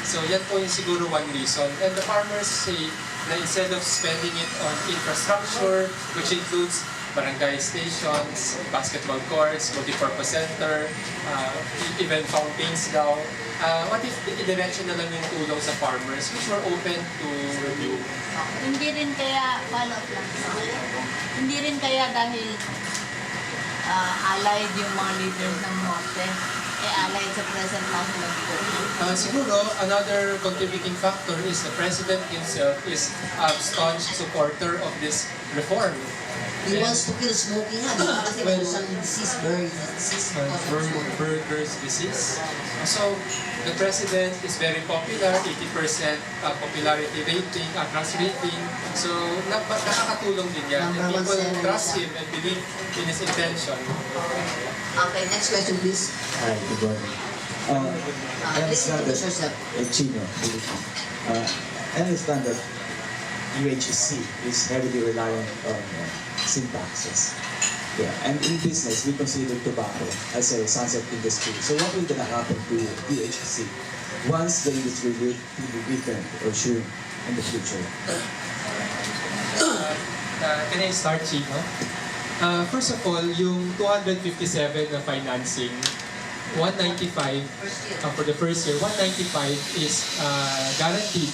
So yan po yung siguro one reason. And the farmers say na instead of spending it on infrastructure, which includes barangay stations, basketball courts, multi-purpose center, even fountains daw, what if i-direction na lang yung tulong sa farmers, which we're open to review? Hindi rin kaya, hindi rin kaya dahil allied yung mga leaders ng Norte, allied sa present national government. Siguro, another contributing factor is the President himself is a staunch supporter of this reform. He wants to kill smoking ha, di ba? Kasi Well, there's some disease, Burger's disease. So, the President is very popular, 80% popularity rating, trust rating. So, nakakatulong din yan. And Number one people seller trust siya. him and believe in his intention. Okay, next question please. Hi, good morning. I Listen understand to that yourself. Chino, Philippine. I understand that UHC is heavily reliant on sin taxes. Yeah, and in business, we consider tobacco as a sunset industry. So what will gonna happen to UHC once the industry will be weakened or shrink in the future? Can I start, Chino? First of all, yung 257 na financing, 195 for the first year, 195 is guaranteed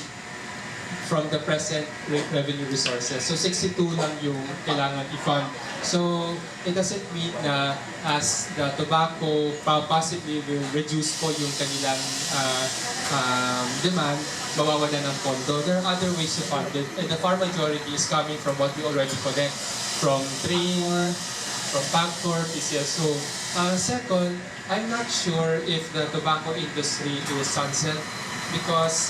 from the present revenue resources. So 62 lang yung kailangan i-fund. So it doesn't mean na as the tobacco possibly will reduce po yung kanilang demand, mawawala ng pondo. There are other ways to fund it, and the far majority is coming from what we already collect from train, from Pagcor, PCSO. Second, I'm not sure if the tobacco industry will sunset because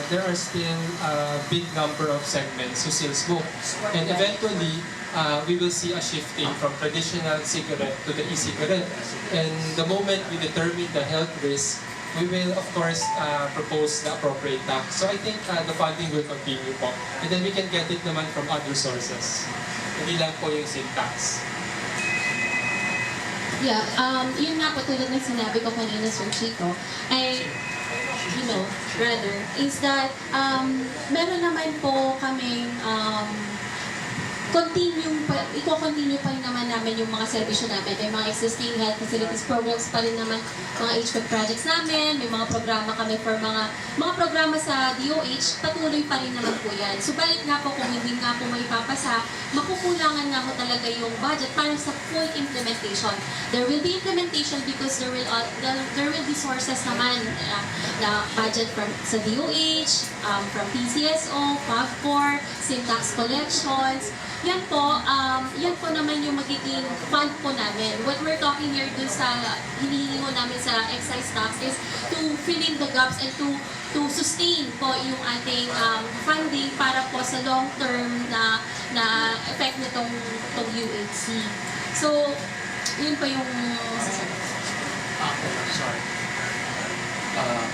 there are still a big number of segments who still smoke. And eventually, we will see a shifting from traditional cigarette to the e-cigarette. And the moment we determine the health risk, we will of course propose the appropriate tax. So I think the funding will continue po. And then we can get it naman from other sources. Hindi lang po yung sin tax. Yeah, yun nga po tulad ng sinabi ko kanina, Sir Chico, ay, rather, is that meron naman po kaming i-continue pa rin naman namin yung mga servisyo namin. May mga existing health facilities programs pa rin naman, mga HPEC projects namin, may mga programa kami for mga programa sa DOH, patuloy pa rin naman po yan. Subalit nga po kung hindi nga po may papasa, makukulangan nga po talaga yung budget para sa full implementation. There will be implementation because there will be sources naman na budget sa DOH, from PCSO, PAGCOR, syntax collections. Yan po naman yung magiging fund po namin. What we're talking here dun sa hinihingi mo namin sa excise tax is to fill in the gaps and to sustain po yung ating funding para po sa long term na effect nitong UHC. So, yun po yung Sorry.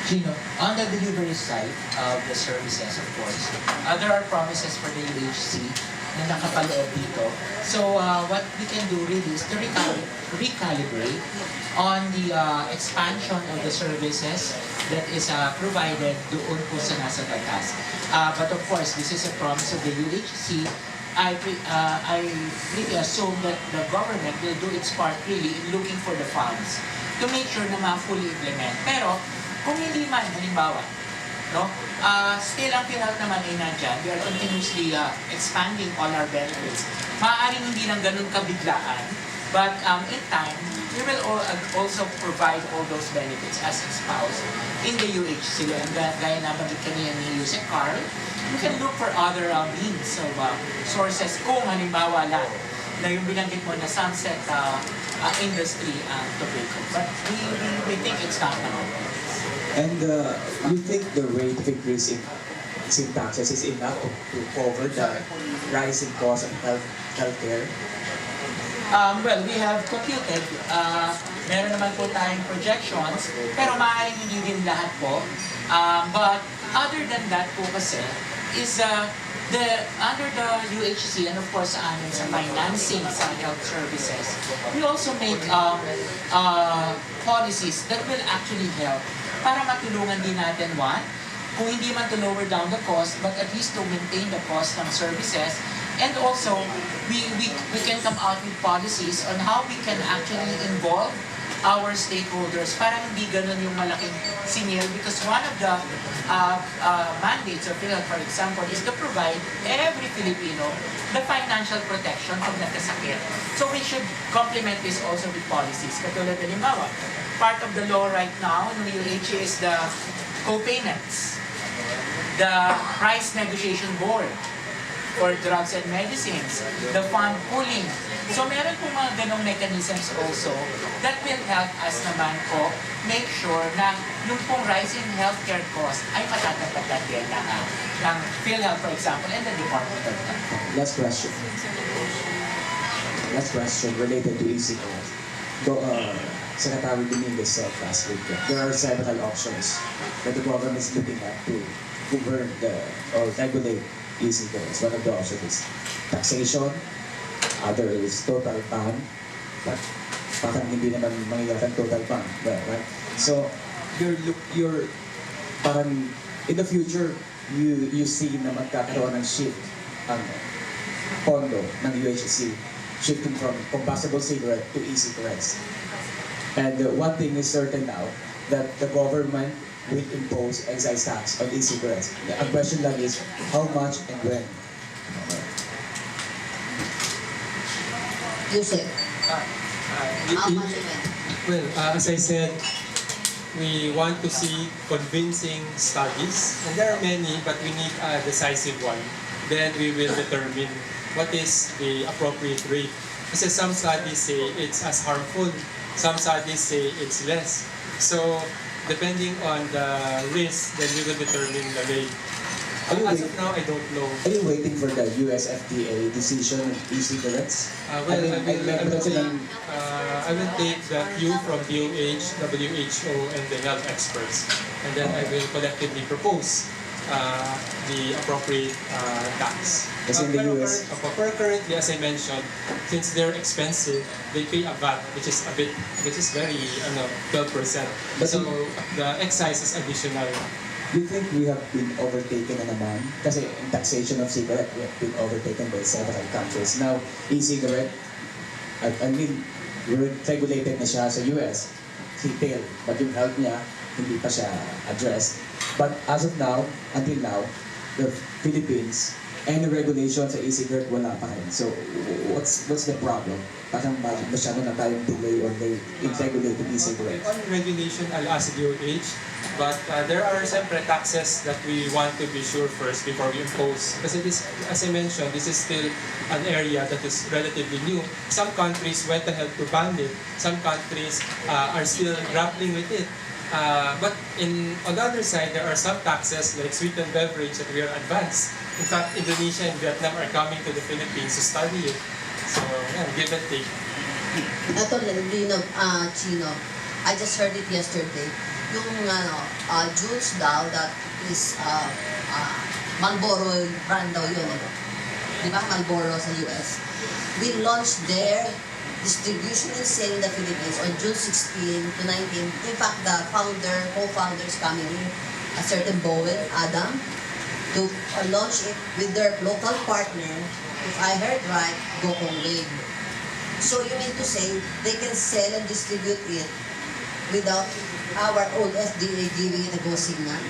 Gino, on the delivery side of the services, of course, there are promises for the UHC na nakapaloob dito. So what we can do really is to recalibrate on the expansion of the services that is provided doon po sa nasa batas. But of course, this is a promise of the UHC. I really assume that the government will do its part really in looking for the funds to make sure na ma-fully implement. Pero kung hindi man, halimbawa, no, still ang PhilHealth naman ay nandyan. We are continuously expanding all our benefits. Maaaring hindi lang ganun kabiglaan, but in time, we will also provide all those benefits as espoused in the UHC. And gaya nabanggit kanina ni Usec Karl, you can look for other means of sources kung halimbawa lang na yung binanggit mo na sunset industry tobacco. But we think it's not now. And you think the rate of increase in taxes is enough to cover the rising cost of healthcare? Well, we have computed. Meron naman po tayong projections, pero maaaring hindi din lahat po. But other than that po kasi, is under the UHC and of course sa amin sa financing sa health services, we also make policies that will actually help para matulungan din natin kung hindi man to lower down the cost, but at least to maintain the cost ng services. And also, we can come out with policies on how we can actually involve our stakeholders para hindi ganun yung malaking singil, because one of the mandates of PhilHealth, for example, is to provide every Filipino the financial protection pag nagkasakit. So we should complement this also with policies. Katulad halimbawa, part of the law right now ng UHC is the co-payments, the price negotiation board for drugs and medicines, the fund pooling. So meron pong mga ganong mechanisms also that will help us naman po make sure na yung pong rising healthcare cost ay matatapatan din ng PhilHealth, for example, and the Department of Health. Last question related to ECO. Secretary Domingo said last week that there are several options that the government is looking at to govern or regulate e-cigarettes. One of the options is taxation, other is total ban, but parang hindi naman mangyayari total ban, right? So you're parang in the future you see na magkakaroon ng shift ang pondo ng UHC shifting from combustible cigarette to e-cigarettes. And one thing is certain now, that the government will impose excise tax on e-cigarettes. Ang question lang is, how much and when? Usec, how much Well, again? as I said, we want to see convincing studies, and there are many, but we need a decisive one. Then we will determine what is the appropriate rate. Kasi some studies say it's as harmful, some studies say it's less. So, depending on the risk, then we will determine the rate. As of now, I don't know. Are you waiting for the US FDA decision on e-cigarettes? Well, I will take the cue from DOH, WHO, and the health experts, and then I will collectively propose the appropriate tax. Kasi in the US, Currently, as I mentioned, since they're expensive, they pay a VAT, which is very 12%. So the excise is additional. do you think we have been overtaken na naman? Kasi in taxation of cigarette, we have been overtaken by several countries. Now, e-cigarette, I mean, regulated na siya sa US, retail, but yung health niya, hindi pa siya addressed. But as of now, until now, the Philippines, any regulation sa e-cigarette, wala pa rin. So, what's the problem? Parang masyado na tayong delay or late in regulating e-cigarette. On regulation, I'll ask DOH, but there are separate taxes that we want to be sure first before we impose. Kasi this, as I mentioned, this is still an area that is relatively new. Some countries went ahead to ban it. Some countries are still grappling with it. But on the other side, there are some taxes like sweetened beverage that we are advanced. In fact, Indonesia and Vietnam are coming to the Philippines to study it. So, yeah, give and take. Ito, Chino, I just heard it yesterday. Yung juice daw that is Marlboro brand daw yun. di ba, Marlboro sa US. We launched their distribution and sale in the Philippines on June 16 to 19. In fact, the co-founders coming in, a certain Bowen, Adam, to launch it with their local partner, if I heard right, Go Wave. So you mean to say, they can sell and distribute it without our own FDA giving it a go signal?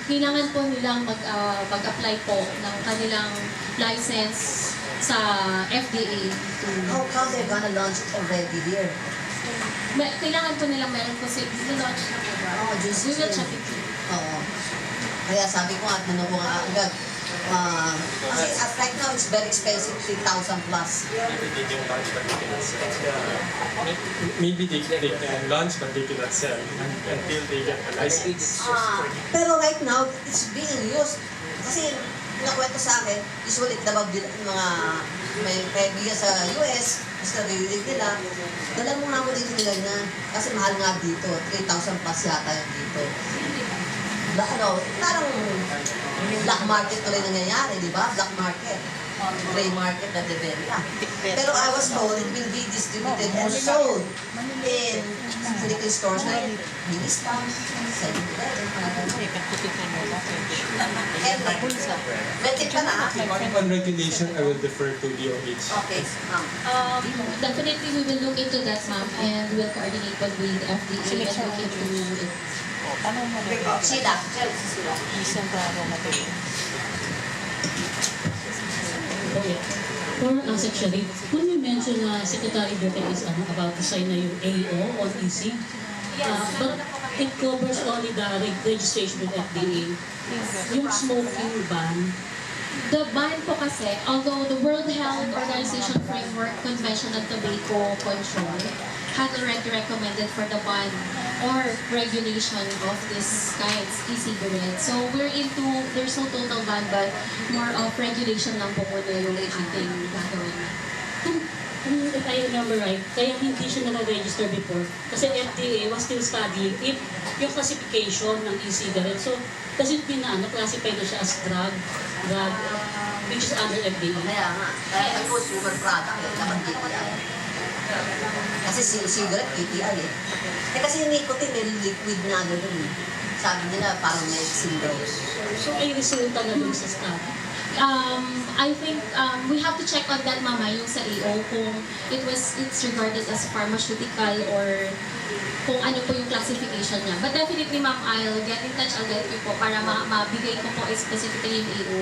Kailangan po nilang mag-apply po ng kanilang license sa FDA. How come they're gonna launch it already here? Kailangan po nilang meron po sila. Launch na po ba? Oh, June We will 16. check it. Oo. Kaya sabi ko at ano ko nga agad, kasi at right now it's very expensive, 3,000 plus. Maybe they can launch but they cannot sell until they get the license. Pero right now, it's being used. Kasi nakwento sa akin, usually mga may kaibigan sa US, mas naririnig nila, dala mo nga mo dito nila na, kasi mahal nga dito, 3,000 plus yata yung dito. Parang black market tuloy nangyayari, di ba? Black market. Gray market na develop. Pero I was told it will be distributed and sold in Philippine stores like Ministan, 7-Eleven, and native ka na. On regulation, I will defer to DOH. Okay, Definitely we will look into that, ma'am, and we'll coordinate with the FDA and look into it. Sila. For us actually, when you mentioned na Secretary Duterte is about to sign na yung AO on EC, but it covers only the registration with FDA. Yung smoking ban, The ban po kasi, although the World Health Organization Framework Convention on Tobacco Control had already recommended for the ban or regulation of this kinds, e-cigarettes. So there's no total ban but more of regulation lang po muna yung ating gagawin. if I remember right, kaya hindi siya naka-register before. Kasi FDA was still studying if yung classification ng e-cigarette. So, does it mean na classify na siya as drug, which is under FDA? Kaya nga. Kaya ang consumer product, dapat KPI. Kasi cigarette, KPI eh. Kasi yung nicotine, may liquid na ano dun eh. Sabi nila, parang may syndrome. So, ay resulta na dun sa study. I think we have to check on that, mama, yung sa AO, kung it's regarded as pharmaceutical or kung ano po yung classification niya. But definitely, ma'am, I'll get in touch agad po para mabigay ko po specifically yung AO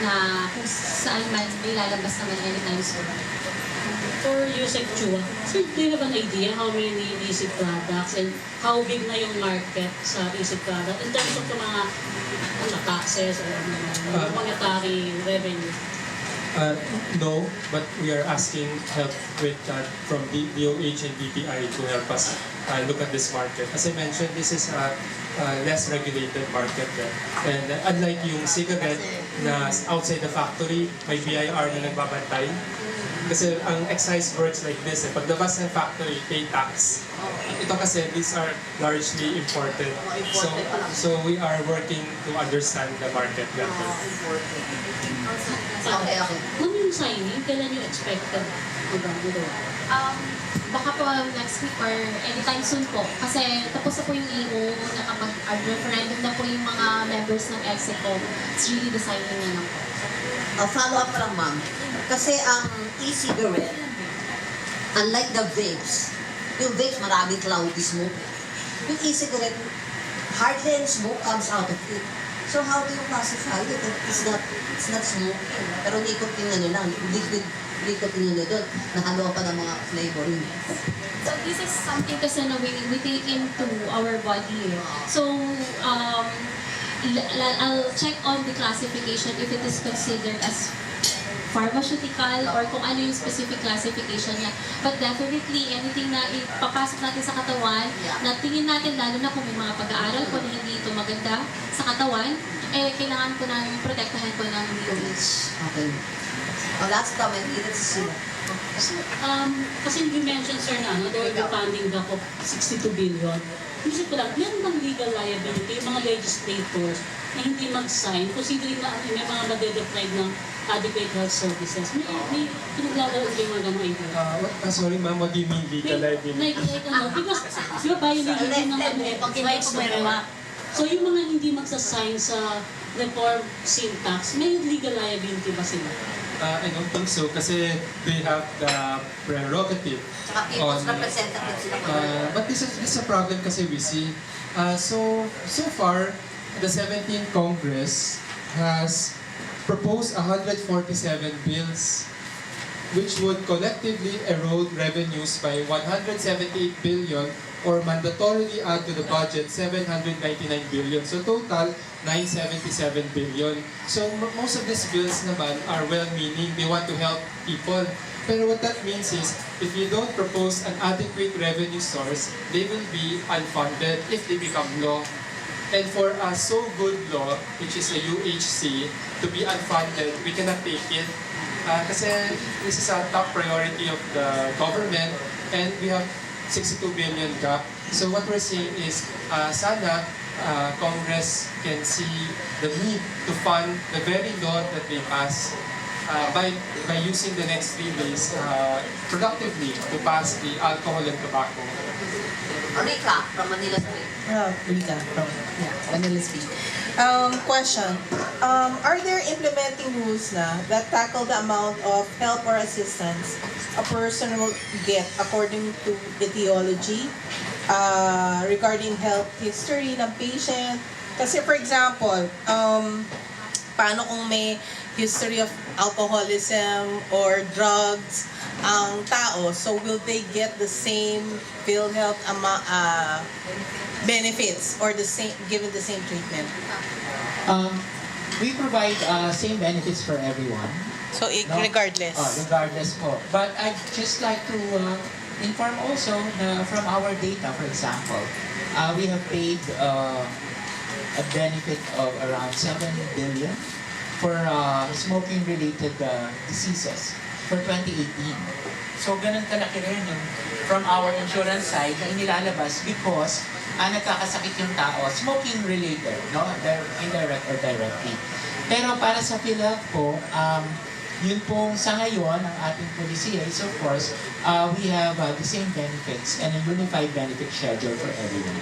na kung saan man may lalabas naman anytime soon. For Usec Chua, sir, do you have an idea how many illicit products and how big na yung market sa illicit product in terms of the mga taxes or monetary revenue? No, but we are asking help with from DOH and BPI to help us look at this market. As I mentioned, this is a less regulated market. And unlike yung cigarette na outside the factory, may BIR na nagbabantay. Kasi ang excise works like this, paglabas ng factory, pay tax. Ito kasi, these are largely imported. So we are working to understand the market better. Okay. Kung yung signing, kailan yung expected? Baka po next week or anytime soon po. Kasi tapos na po yung AO, nakapag-referendum na po yung mga members ng EXECO. It's really the signing na lang po. Follow up lang, ma'am. Kasi ang e-cigarette, unlike the vapes, yung vapes maraming cloudy smoke. Yung e-cigarette, hardly any smoke comes out of it. So how do you classify it? It's not smoking. Pero nicotine ano lang, liquid nicotine ano doon, nakalawa pa ng mga flavoring. So this is something kasi na we take into our body. So I'll check on the classification if it is considered as pharmaceutical or kung ano yung specific classification niya. But definitely, anything na ipapasok natin sa katawan, na tingin natin, lalo na kung may mga pag-aaral po na hindi ito maganda sa katawan, kailangan po nang protektahan po ng DOH. Okay. Last comment, Edith Cecilia. Kasi you mentioned, sir, na there will be funding back of 62 billion. Isip ko lang, meron bang legal liability yung mga legislators na hindi mag-sign, considering na may mga nade-deprive ng adequate health services. May pinaglalaro din mga ganong idea. Sorry ma'am, what do you mean legal liability? Because di ba violating din ng rights of law. So yung mga hindi magsasign sa reform syntax, may legal liability ba sila? I don't think so kasi they have the prerogative. Saka people's representative sila po. But this is a problem kasi we see. So far, the 17th Congress has proposed 147 bills which would collectively erode revenues by 178 billion or mandatorily add to the budget 799 billion. So total, 977 billion. So most of these bills naman are well-meaning. They want to help people. Pero what that means is, if you don't propose an adequate revenue source, they will be unfunded if they become law. And for a so good law, which is a UHC, to be unfunded, we cannot take it. Kasi this is a top priority of the government and we have 62 billion gap. So what we're saying is, sana Congress can see the need to fund the very law that they pass by using the next 3 days productively to pass the alcohol and tobacco. Rika from Manila Bay. Rika from Manila Bay. Question. Are there implementing rules na that tackle the amount of help or assistance a person will get according to etiology regarding health history ng patient? Kasi for example, paano kung may history of alcoholism or drugs ang tao, so will they get the same PhilHealth benefits or the same given the same treatment? We provide same benefits for everyone. So No? regardless. Regardless po. But I'd just like to inform also na from our data, for example, we have paid a benefit of around 7 billion for smoking-related diseases for 2018. So, ganun kalaki rin yung from our insurance side na inilalabas because nagkakasakit yung tao, smoking-related, no? Indirect or directly. Pero para sa PhilHealth po, yun pong sa ngayon, ang ating policy is of course, we have the same benefits and a unified benefit schedule for everyone.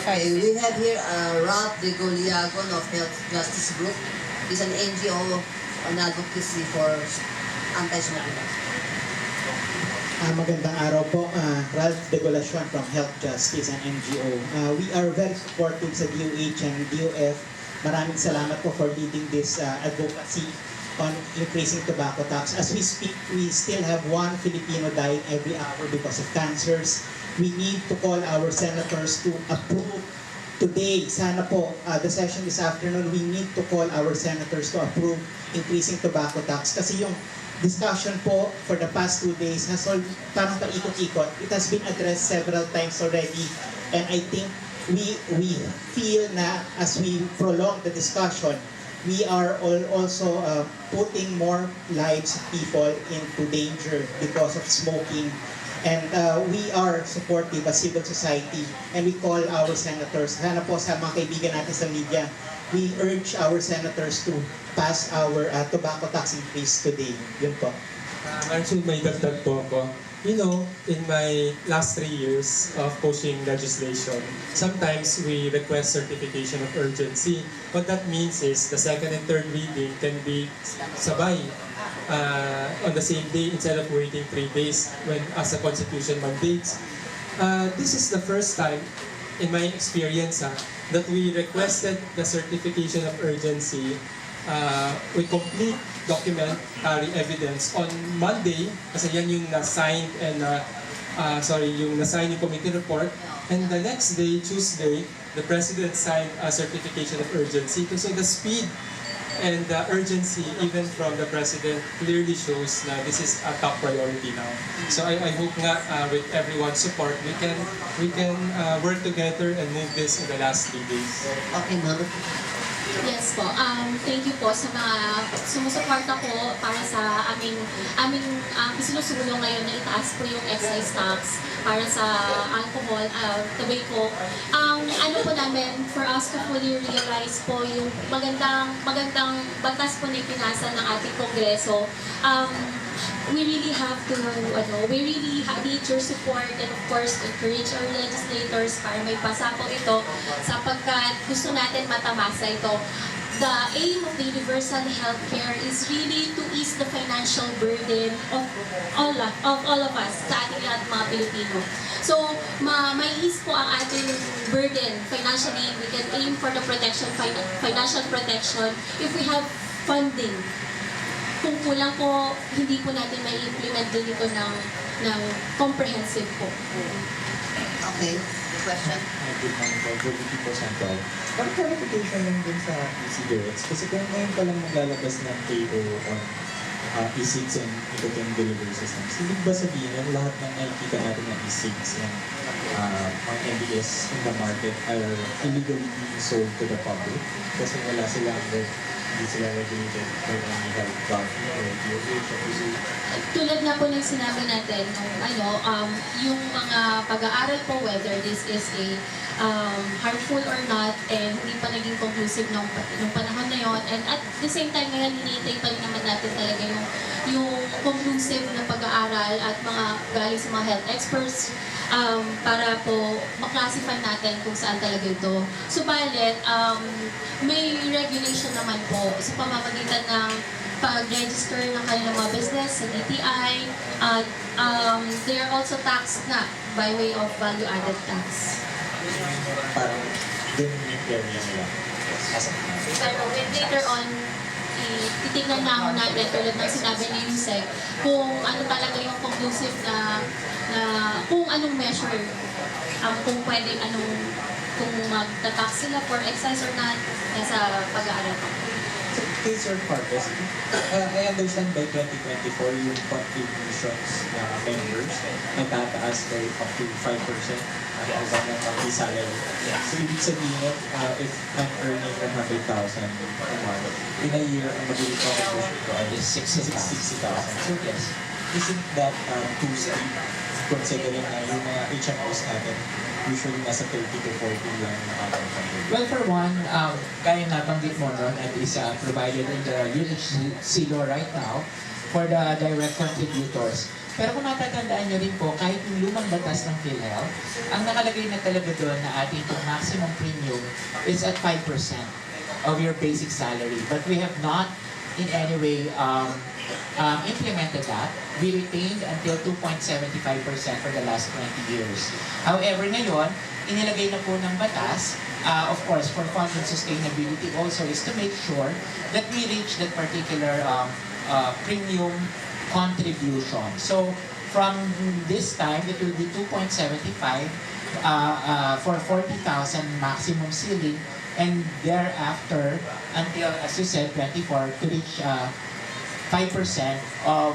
Okay, we have here Ralph de Goliagon of Health Justice Group. He's an NGO on advocacy for anti-smoking. Magandang araw po. Ralph de Golacion from Health Justice, an NGO. We are very supportive sa DOH and DOF. Maraming salamat po for leading this advocacy on increasing tobacco tax. As we speak, we still have 1 Filipino dying every hour because of cancers. We need to call our senators to approve today. Sana po, the session this afternoon, we need to call our senators to approve increasing tobacco tax. Kasi yung discussion po for the past 2 days has all parang paikot-ikot. It has been addressed several times already. And I think we feel na as we prolong the discussion, we are also putting more lives of people into danger because of smoking. And we are supportive as civil society and we call our senators. Sana po sa mga kaibigan natin sa media, we urge our senators to pass our tobacco tax increase today. Yun po. Marichu, may dagdag po ako. You know, in my last 3 years of pushing legislation, sometimes we request certification of urgency. What that means is the second and third reading can be sabay on the same day instead of waiting 3 days when as the Constitution mandates. This is the first time in my experience that we requested the certification of urgency with complete documentary evidence on Monday, kasi yan yung na-sign and yung na-sign yung committee report, and the next day, Tuesday, the President signed a certification of urgency. So the speed and the urgency even from the President clearly shows na this is a top priority now. So I hope nga with everyone's support, we can work together and move this in the last 3 days. Okay, ma'am. Yes po. Thank you po sa mga sumusuporta ko para sa aming isinusulong ngayon na itaas po yung excise tax para sa alcohol, tobacco. Ano po namin, for us to fully realize po yung magandang batas po na ipinasa ng ating Kongreso, we really have to, we really need your support and of course encourage our legislators para may pasa po ito sapagkat gusto natin matamasa ito. The aim of the universal healthcare is really to ease the financial burden of all of us, sa ating lahat mga Pilipino. So, may ease po ang ating burden financially. We can aim for the financial protection if we have funding. Kung kulang po, hindi po natin may implement din ito ng comprehensive po. Okay, question? Good morning po, Jollibee po Central. Parang clarification lang din sa e-cigarettes. Kasi kung ngayon pa lang maglalabas ng KO on e-cigs and nicotine delivery systems, hindi ba sabihin yung lahat ng nakikita natin ng e-cigs and mga NBS in the market are illegally being sold to the public? Kasi wala silang hindi sila regulated by any health body or DOH or Tulad nga po ng sinabi natin, yung mga pag-aaral po, whether this is a harmful or not, and hindi pa naging conclusive nung panahon na yon. And at the same time, ngayon, hinihintay pa rin naman natin talaga yung conclusive na pag-aaral at mga galing sa mga health experts para po maklasify natin kung saan talaga ito. Subalit, may regulation naman po sa pamamagitan ng pag-register ng kanilang mga business sa DTI. They are also taxed na by way of value-added tax. parang dun yung area nila. Pero when later on, titignan na natin tulad ng sinabi ni Usec kung ano talaga yung conclusive na kung anong measure, kung pwedeng kung magta-tax sila for excise or not, nasa pag-aaral pa. So, case your purpose, I understand by 2024 yung contributions na members natataas by up to 5% as ang monthly salary. So, ibig sabihin, if I'm earning 100,000 a month, in a year, ang magiging contribution ko ay 60,000. So, yes, isn't that too steep considering na yung mga HMOs natin usually nasa 30 to 40 lang nakaka-contribute? Well, for one, kaya nabanggit mo nun, at is provided in the UHC law right now for the direct contributors. Pero kung matatandaan nyo rin po, kahit yung lumang batas ng PhilHealth, ang nakalagay na talaga doon na ating maximum premium is at 5% of your basic salary. But we have not in any way implemented that. We retained until 2.75% for the last 20 years. However, ngayon, inilagay na po ng batas, of course, for fund and sustainability also is to make sure that we reach that particular premium contribution. So, from this time, it will be 2.75 for 40,000 maximum ceiling, and thereafter, until, as you said, 24, to reach 5% of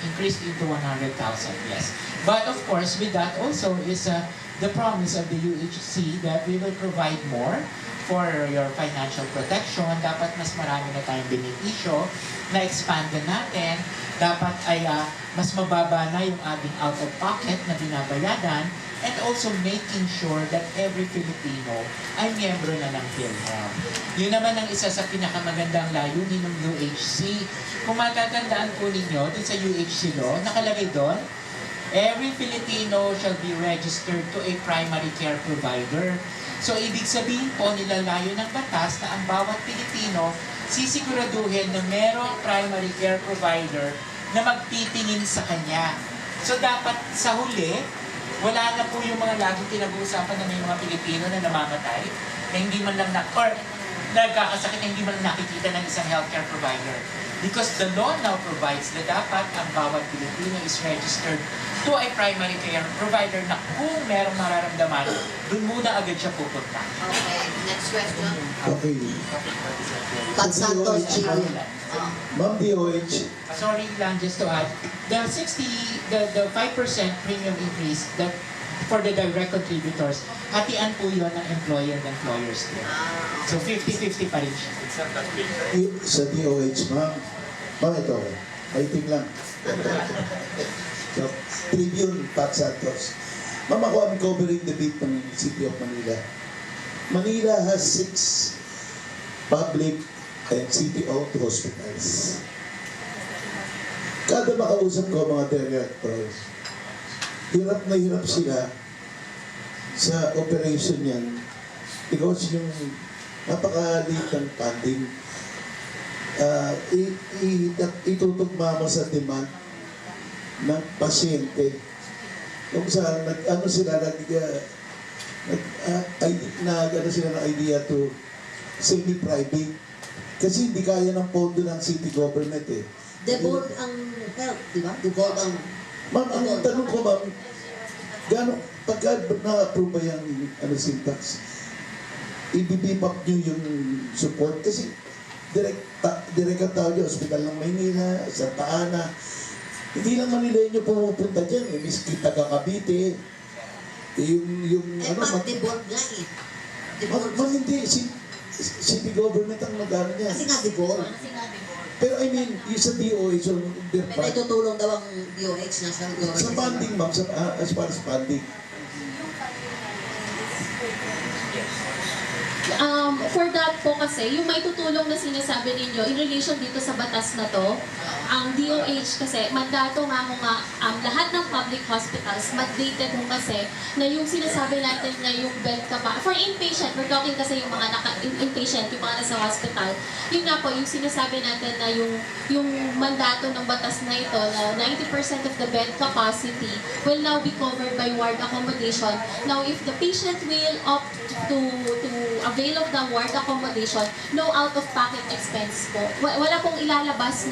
increased into 100,000, yes. But of course, with that also is the promise of the UHC that we will provide more for your financial protection. Dapat mas marami na tayong benepisyo na expand na natin. Dapat ay mas mababa na yung ating out-of-pocket na binabayadan, and also making sure that every Filipino ay miyembro na ng PhilHealth. Yun naman ang isa sa pinakamagandang layunin ng UHC. Kung matatandaan po ninyo, dun sa UHC law, nakalagay doon, every Filipino shall be registered to a primary care provider. So, ibig sabihin po, nilalayo ng batas na ang bawat Pilipino sisiguraduhin na merong primary care provider na magtitingin sa kanya. So, dapat sa huli, wala na po yung mga laging pinag-uusapan na may mga Pilipino na namamatay, na hindi man lang or nagkakasakit na hindi man lang nakikita ng isang healthcare provider. Because the law now provides na dapat ang bawat Pilipino is registered to a primary care provider na kung merong mararamdaman, dun muna agad siya pupunta. Okay, next question. Okay. Pat Santos, Chile. Ma'am DOH, Sorry lang, just to add, the 5% premium increase that for the direct contributors, hatian po yun ng employer and employers din. So 50-50 pa rin siya. Sa DOH, ma'am, ito, waiting lang. So, Tribune, Pat Santos. Ma'am, ako I'm covering the beat ng City of Manila. Manila has 6 public and city-owned hospitals. Kada makausap ko mga directors, hirap na hirap sila sa operation yan because yung napakaliit ng funding, itutugma mo sa demand ng pasyente. Kung saan sila ng idea to semi-private. Kasi hindi kaya ng pondo ng city government eh. Devolve ang health, di ba? Devolve ang... Ma'am, ang tanong ko ma'am, pagka na-approve ba yung syntax, ibibibap nyo yung support? Kasi direct ang tao dyan, Hospital ng Maynila, Santa Ana, hindi lang Manila nyo pumupunta dyan, eh, miski taga Cavite, ma'am, devolve nga eh. Ma'am, hindi, city government ang mag-ano niya. Kasi nga devolve. Pero I mean, yung sa DOH, so, May tutulong daw ang DOH, National Government. sa funding, ma'am, as far as funding. For that po kasi, yung may tutulong na sinasabi ninyo in relation dito sa batas na to, ang DOH kasi, mandato nga lahat ng public hospitals, mandated mo kasi na yung sinasabi natin na yung bed capacity, for inpatient, we're talking kasi yung mga inpatient, yung mga nasa hospital, yun nga po, yung sinasabi natin na yung mandato ng batas na ito, na 90% of the bed capacity will now be covered by ward accommodation. Now, if the patient will opt to avail of the ward accommodation, no out-of-pocket expense po. Wala pong ilalabas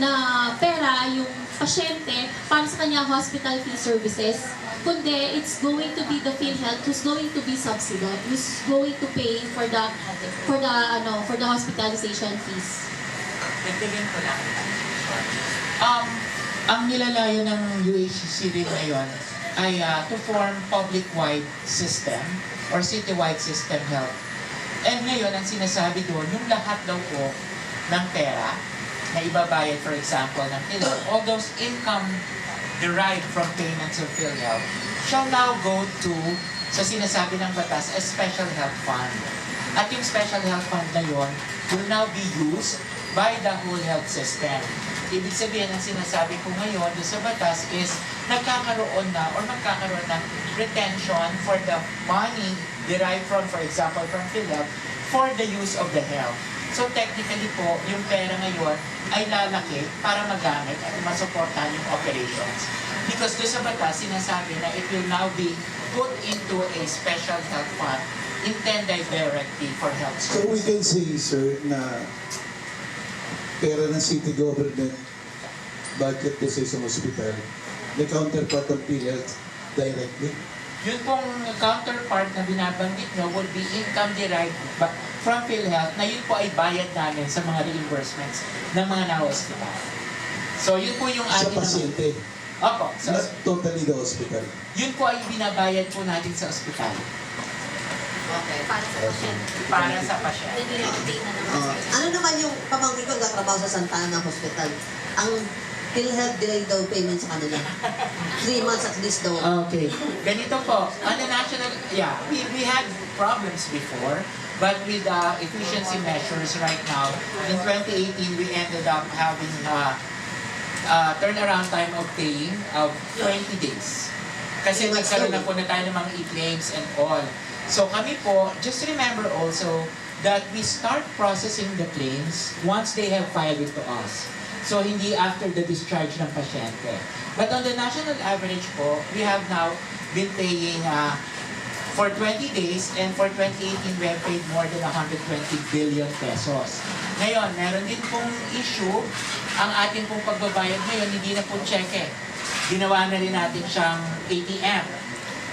na pera yung pasyente para sa kanyang hospital fee services, kundi it's going to be the PhilHealth who's going to be subsidized, who's going to pay for the hospitalization fees. Nagdagin ko lang. Ang nilalayo ng UHC rin ngayon ay to form public-wide system or city-wide system health. And ngayon, ang sinasabi doon, yung lahat daw po ng pera na ibabayad, for example, ng PhilHealth, all those income derived from payments of PhilHealth shall now go to, sa sinasabi ng batas, a special health fund. At yung special health fund na yon will now be used by the whole health system. Ibig sabihin, ang sinasabi ko ngayon doon sa batas is magkakaroon ng retention for the money derived from, for example, from PhilHealth for the use of the health. So technically po, yung pera ngayon ay lalaki para magamit at masuportahan yung operations. Because doon sa batas, sinasabi na it will now be put into a special health fund intended directly for health services. So we can say, sir, na pera ng city government, budget po sa isang hospital, the counterpart of PhilHealth directly. Yun pong counterpart na binabanggit nyo would be income derived from PhilHealth na yun po ay bayad namin sa mga reimbursements ng mga na-hospital. So yun po yung Sa atin pasyente, Opo. not totally the hospital. Yun po ay binabayad po natin sa ospital. Okay. Para sa pasyente. Para sa pasyente. Nire-retain na naman. Ano naman yung pamangkin ko nagtatrabaho sa Santa Ana Hospital? Ang PhilHealth delay daw payment sa kanila. 3 months at least daw. Okay. Ganito po. On the national, we had problems before, but with efficiency measures right now, in 2018, we ended up having turnaround time of paying of 20 days. Kasi nagkaroon na po na tayo ng mga e-claims and all. So kami po, just remember also that we start processing the claims once they have filed it to us. So hindi after the discharge ng pasyente. But on the national average po, we have now been paying for 20 days, and for 2018 we have paid more than 120 billion pesos. Ngayon, meron din pong issue, ang ating pong pagbabayad ngayon, hindi na po cheque. Ginawa na rin natin siyang ATM.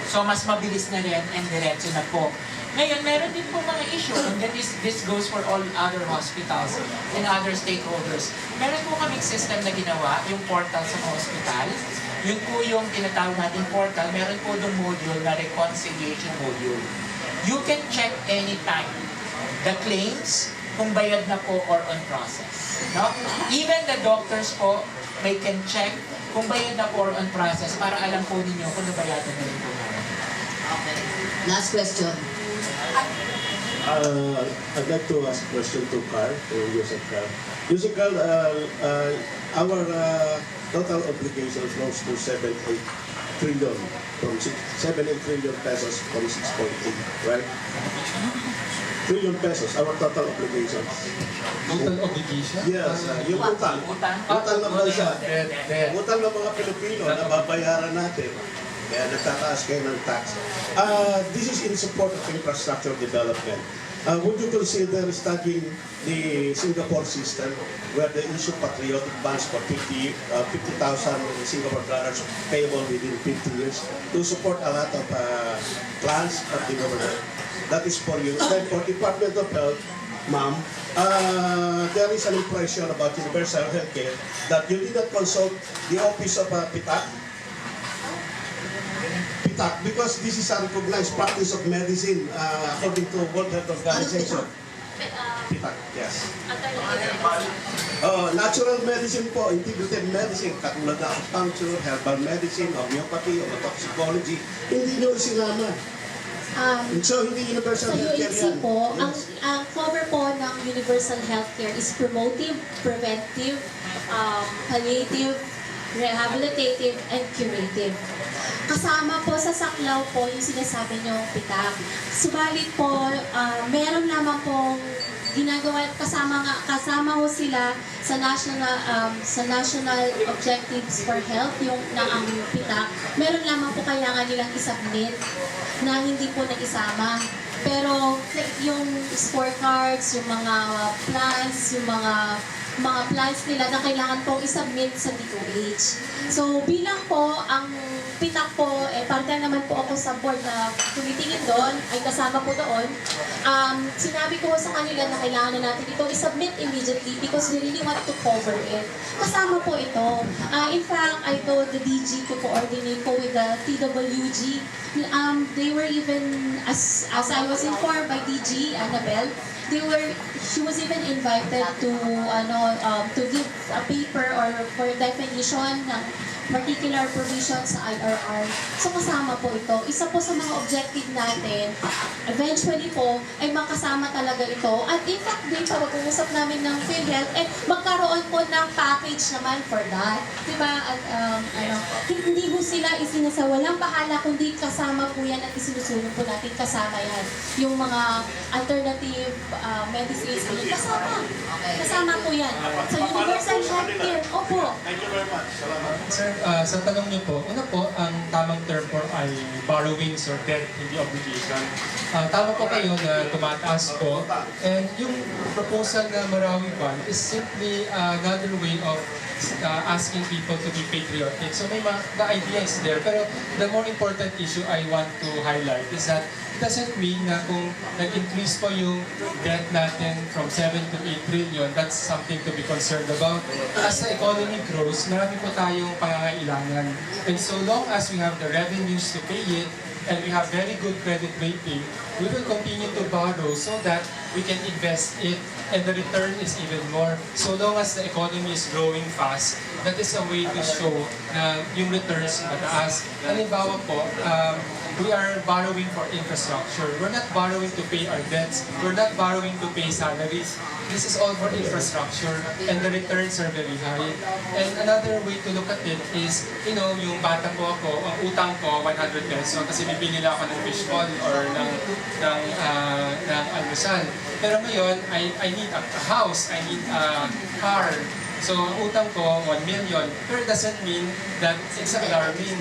So mas mabilis na rin and diretso na po. Ngayon, meron din po mga issue, and that is, this goes for all other hospitals and other stakeholders. Meron po kaming system na ginawa, yung portal sa mga hospital, Yun po yung tinatawag natin portal. Meron po yung module na reconciliation module. You can check anytime the claims kung bayad na po or on process. No? Even the doctors po, they can check kung bayad na po or on process para alam po ninyo kung nabayadan na rin po. Okay. Last question. I'd like to ask a question to Carl, to Usec Karl. Usec Karl, our total obligations rose to 7-8 trillion, from 7-8 trillion pesos from 6.8, right? Trillion pesos, our total obligations. Total obligation? Yes, yung utang. Utang ng bansa. Utang ng mga Pilipino na babayaran natin. Kaya nagtataas kayo ng tax. This is in support of infrastructure development. Would you consider studying the Singapore system where they issue patriotic bonds for 50,000 Singapore dollars payable within 50 years to support a lot of plans of the government? That is for you. Then for Department of Health, ma'am, there is an impression about universal healthcare that you did not consult the office of PITAC, because this is a recognized practice of medicine according to World Health Organization. PITAC, yes. Natural medicine po, integrated medicine, katulad ng acupuncture, herbal medicine, homeopathy, toxicology, hindi nyo isinama. So, hindi universal Sa healthcare UHC yan. po, Yes. ang cover po ng universal healthcare is promotive, preventive, palliative, rehabilitative, and curative. Kasama po sa saklaw po yung sinasabi niyong PITAC. Subalit po, meron naman pong ginagawa, kasama ho sila sa national objectives for health, yung na ang PITAC. Meron lamang po kaya nga nilang isubmit na hindi po nag-isama. Pero yung scorecards, yung mga plans, yung mga plans nila na kailangan pong isubmit sa DOH. So bilang po ang PITAC po, parte naman po ako sa board na tumitingin doon, ay kasama po doon. Sinabi ko sa kanila na kailangan na natin ito isubmit immediately because we really want to cover it. Kasama po ito. In fact, I told the DG to coordinate po with the TWG. They were even, as I was informed by DG Annabelle, she was even invited to give a paper or for definition ng particular provisions sa IRR. So kasama po ito. Isa po sa mga objective natin, eventually po, ay makasama talaga ito. At in fact, din pa pag-uusap namin ng PhilHealth, magkaroon po ng package naman for that. Diba? At hindi po sila isinasawalang bahala, kundi kasama po yan at isinusulong po natin kasama yan. Yung mga alternative medicines, kasama. Kasama po yan. Sa universal healthcare, opo. Thank you very much. Salamat. Sir, sa tanong niyo po, una po, ang tamang term po ay borrowings or debt, hindi obligation. Tama po kayo na tumataas po. And yung proposal na Marawi Bond is simply another way of asking people to be patriotic. So the idea is there. Pero the more important issue I want to highlight is that it doesn't mean na kung nag-increase po yung debt natin from 7 to 8 trillion, that's something to be concerned about. As the economy grows, marami po tayong pangangailangan. And so long as we have the revenues to pay it, and we have very good credit rating, we will continue to borrow so that we can invest it and the return is even more. So long as the economy is growing fast, that is a way to show na yung returns mataas. Halimbawa po, we are borrowing for infrastructure. We're not borrowing to pay our debts. We're not borrowing to pay salaries. This is all for infrastructure and the returns are very high. And another way to look at it is, yung bata po ako, ang utang ko 100 peso kasi bibili lang ako ng fishball or ng almusal. Pero ngayon, I need a house, I need a car. So, ang utang ko, 1 million. Pero it doesn't mean that it's alarming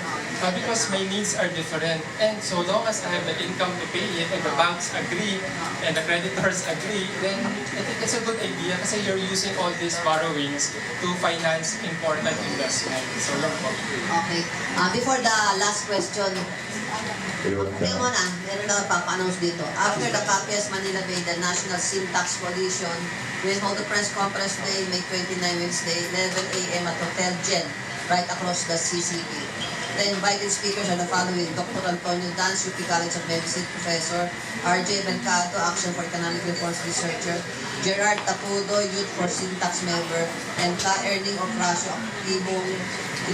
because my needs are different. And so long as I have the income to pay it and the banks agree and the creditors agree, then I think it's a good idea kasi you're using all these borrowings to finance important investments. So lang po. Okay. Before the last question, tingnan mo na, meron na papa-announce dito. After the Kapihan Manila Bay, the National Sin Tax Coalition will hold a press conference day, May 29, Wednesday, 11 a.m. at Hotel Jen, right across the CCP. The invited speakers are the following: Dr. Antonio Dans, UP College of Medicine Professor; RJ Mercado, Action for Economic Reforms Researcher; Gerard Tapudo, Youth for Syntax Member; and Ka Erning Ocasio, Activo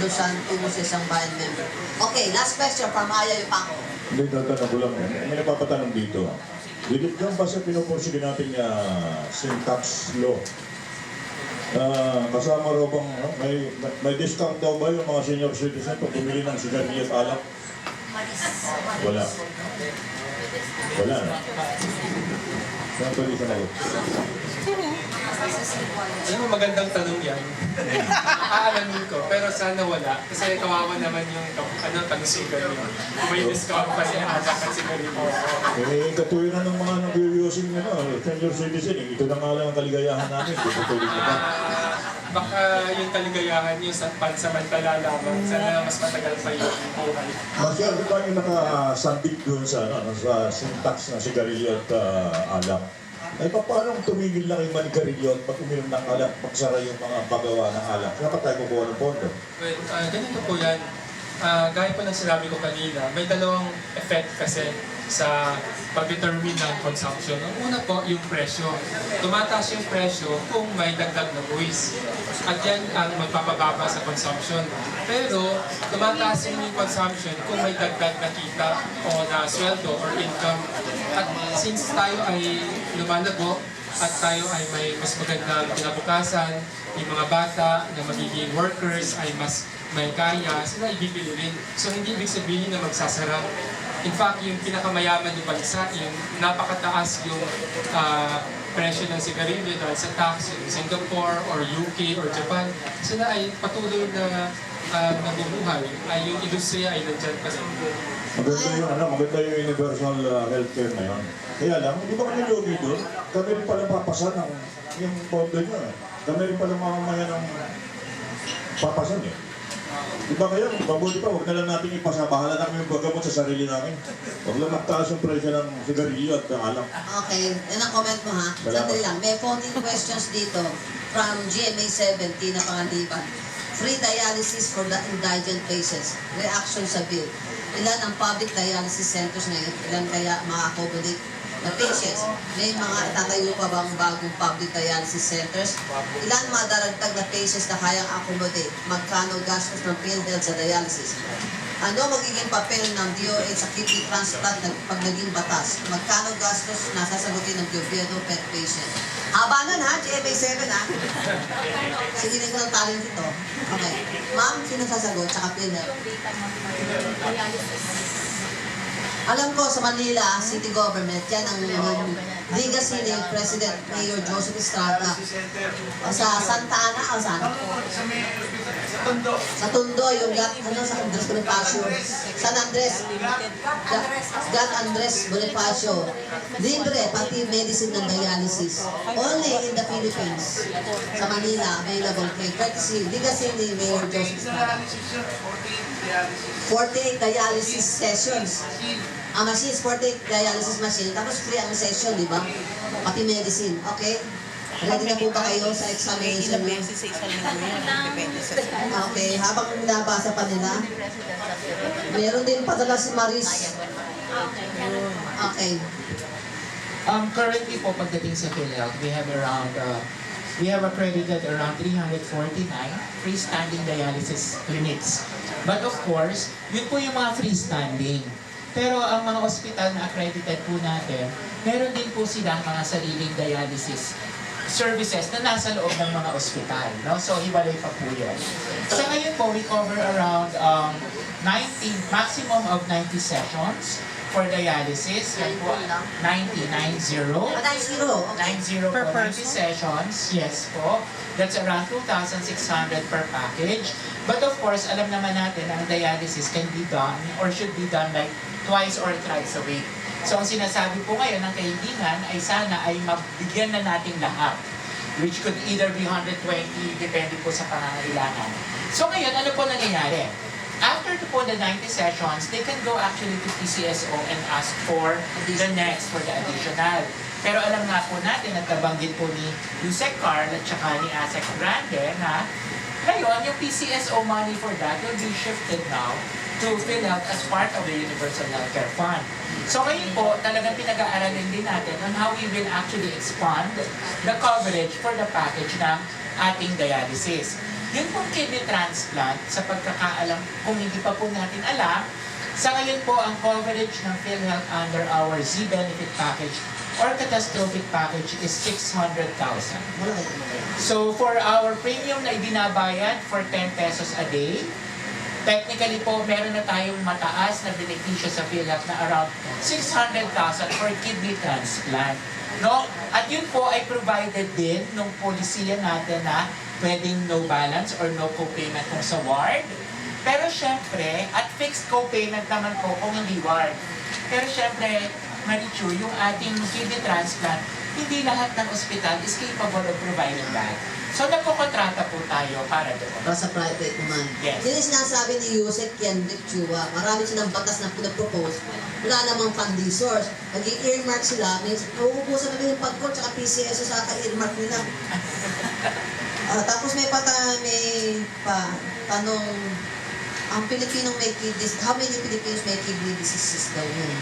Ilosanto, isang bayan member. Okay, last question from Aya Yupango. Hindi, tatanong ko lang. May napapatanong dito. Dito ba sa pinupursige natin syntax law? Kasama raw bang, may discount daw ba yung mga senior citizen pag bumili ng sigarilyo at alak? Wala. Wala na. Saan pwede sa nagot? Alam mo, magandang tanong yan. Aalamin ko, pero sana wala. Kasi kawawa naman yung tanusugan yun. Kung may discount pa siya, alak at sigarilyo. Katuwiran ng mga nag-using senior citizen. Ito na nga lang ang kaligayahan namin. Tutuloy na ba? Baka yung kaligayahan nyo sa pansamantala lamang. Sana mas matagal pa yung buhay. Masyado ba yung nakasandig doon sa syntax na sigarilyo at alak? Ay, paano tumigil lang yung manigarilyo at pag uminom ng alak, pagsara yung mga pagawa ng alak? Dapat tayo kukuha ng pondo. Well, ganito po yan. Gaya po ng sinabi ko kanina, may dalawang effect kasi sa pag-determine ng consumption. Ang una po, yung presyo. Tumataas yung presyo kung may dagdag na buwis. At yan ang magpapababa sa consumption. Pero, tumataas yung consumption kung may dagdag na kita o na sweldo or income. At since tayo ay lumalago at tayo ay may mas magandang kinabukasan, yung mga bata na magiging workers ay mas may kaya, sila ibibili rin. So hindi ibig sabihin na magsasara. In fact, yung pinakamayaman ng bansa, yung napakataas yung presyo ng sigarilyo dahil sa tax, yung Singapore or UK or Japan, sila ay patuloy na nabubuhay. Ay yung industriya ay nandyan pa rin. Maganda yung universal healthcare na yun. Kaya lang, hindi ba kami lugi doon? Kami rin palang papasan ng yung pondo nyo. Kami rin palang mamamaya ng papasan eh. Di ba kaya, mabuti pa, huwag na lang natin ipasa. Bahala namin yung bagamot sa sarili namin. Huwag lang magtaas yung presyo ng sigarilyo at alak. Okay, yan ang comment mo ha. Sandali lang, may 14 questions dito from GMA 17 na Panganiban. Free dialysis for the indigent patients. Reaction sa bill. Ilan ang public dialysis centers ngayon? Ilan kaya ma-accommodate na patients? May mga itatayo pa bang bagong public dialysis centers? Ilan mga daragdag na patients na kayang accommodate? Magkano gastos ng PhilHealth sa dialysis? Ano magiging papel ng DOH sa kidney transplant pag naging batas? Magkano gastos na sasagutin ng gobyerno per patient? Haba nun ha, GMA 7 ha. Sige na ko ng talent ito. Okay. Ma'am, sino sasagot? Tsaka PhilHealth. Alam ko sa Manila, city government, yan ang legacy ni President Mayor Joseph Estrada. Sa Santa Ana, o saan? Sa Tondo, yung San Andres Bonifacio. San Andres. Gat Andres Bonifacio. Libre, pati medicine ng dialysis. Only in the Philippines. Sa Manila, available kay courtesy, legacy ni Mayor Joseph Estrada. 48 dialysis sessions. Ang machines, 48 dialysis machine, tapos free ang session, di ba? Pati medicine, okay? Ready na po ba kayo sa examination? Ilang beses sa isang linggo yan, depende sa Okay, habang nabasa pa nila, meron din padala si Maris. Okay. Currently po, pagdating sa PhilHealth, we have accredited around 349 freestanding dialysis clinics. But of course, yun po yung mga freestanding. Pero ang mga ospital na accredited po natin, meron din po silang mga sariling dialysis services na nasa loob ng mga ospital. No? So, hiwalay pa po yun. Sa ngayon po, we cover around maximum of 90 sessions for dialysis. Yan po, 90 per po, 90 sessions. Yes po. That's around 2,600 per package. But of course, alam naman natin ang dialysis can be done or should be done like twice or thrice a week. So ang sinasabi po ngayon ng kaibigan ay sana ay mabigyan na nating lahat, which could either be 120, depende po sa pangangailangan. So ngayon, ano po nangyayari? After po the 90 sessions, they can go actually to PCSO and ask for the next, for the additional. Pero alam nga po natin at nabanggit po ni Usec Karl at saka ni Usec Grande na Ngayon, yung PCSO money for that will be shifted now to PhilHealth as part of the Universal Healthcare Fund. So ngayon po, talagang pinag-aaralan din natin on how we will actually expand the coverage for the package ng ating dialysis. Yun pong kidney transplant, sa pagkakaalam, kung hindi pa po natin alam, sa ngayon po ang coverage ng PhilHealth under our Z-Benefit package or catastrophic package is 600,000. So for our premium na ibinabayad for 10 pesos a day, technically po meron na tayong mataas na benepisyo sa PhilHealth na around 600,000 for kidney transplant. No? At yun po ay provided din nung polisiya natin na pwedeng no balance or no co-payment kung sa ward. Pero syempre, at fixed co-payment naman po kung hindi ward. Pero syempre, Marichu, yung ating kidney transplant, hindi lahat ng ospital is capable of providing that. So nagkokontrata po tayo para doon. Para sa private naman. Yes. Yun yung sinasabi ni Usec Chua. Marami silang batas na pinapropose. Wala namang funding source. Mag-earmark sila, means nauubusan namin yung pagkol tsaka PCSO sa ka-earmark nila. Tapos may tanong, ang Pilipinong may kidney, how many Filipinos may kidney diseases daw yun?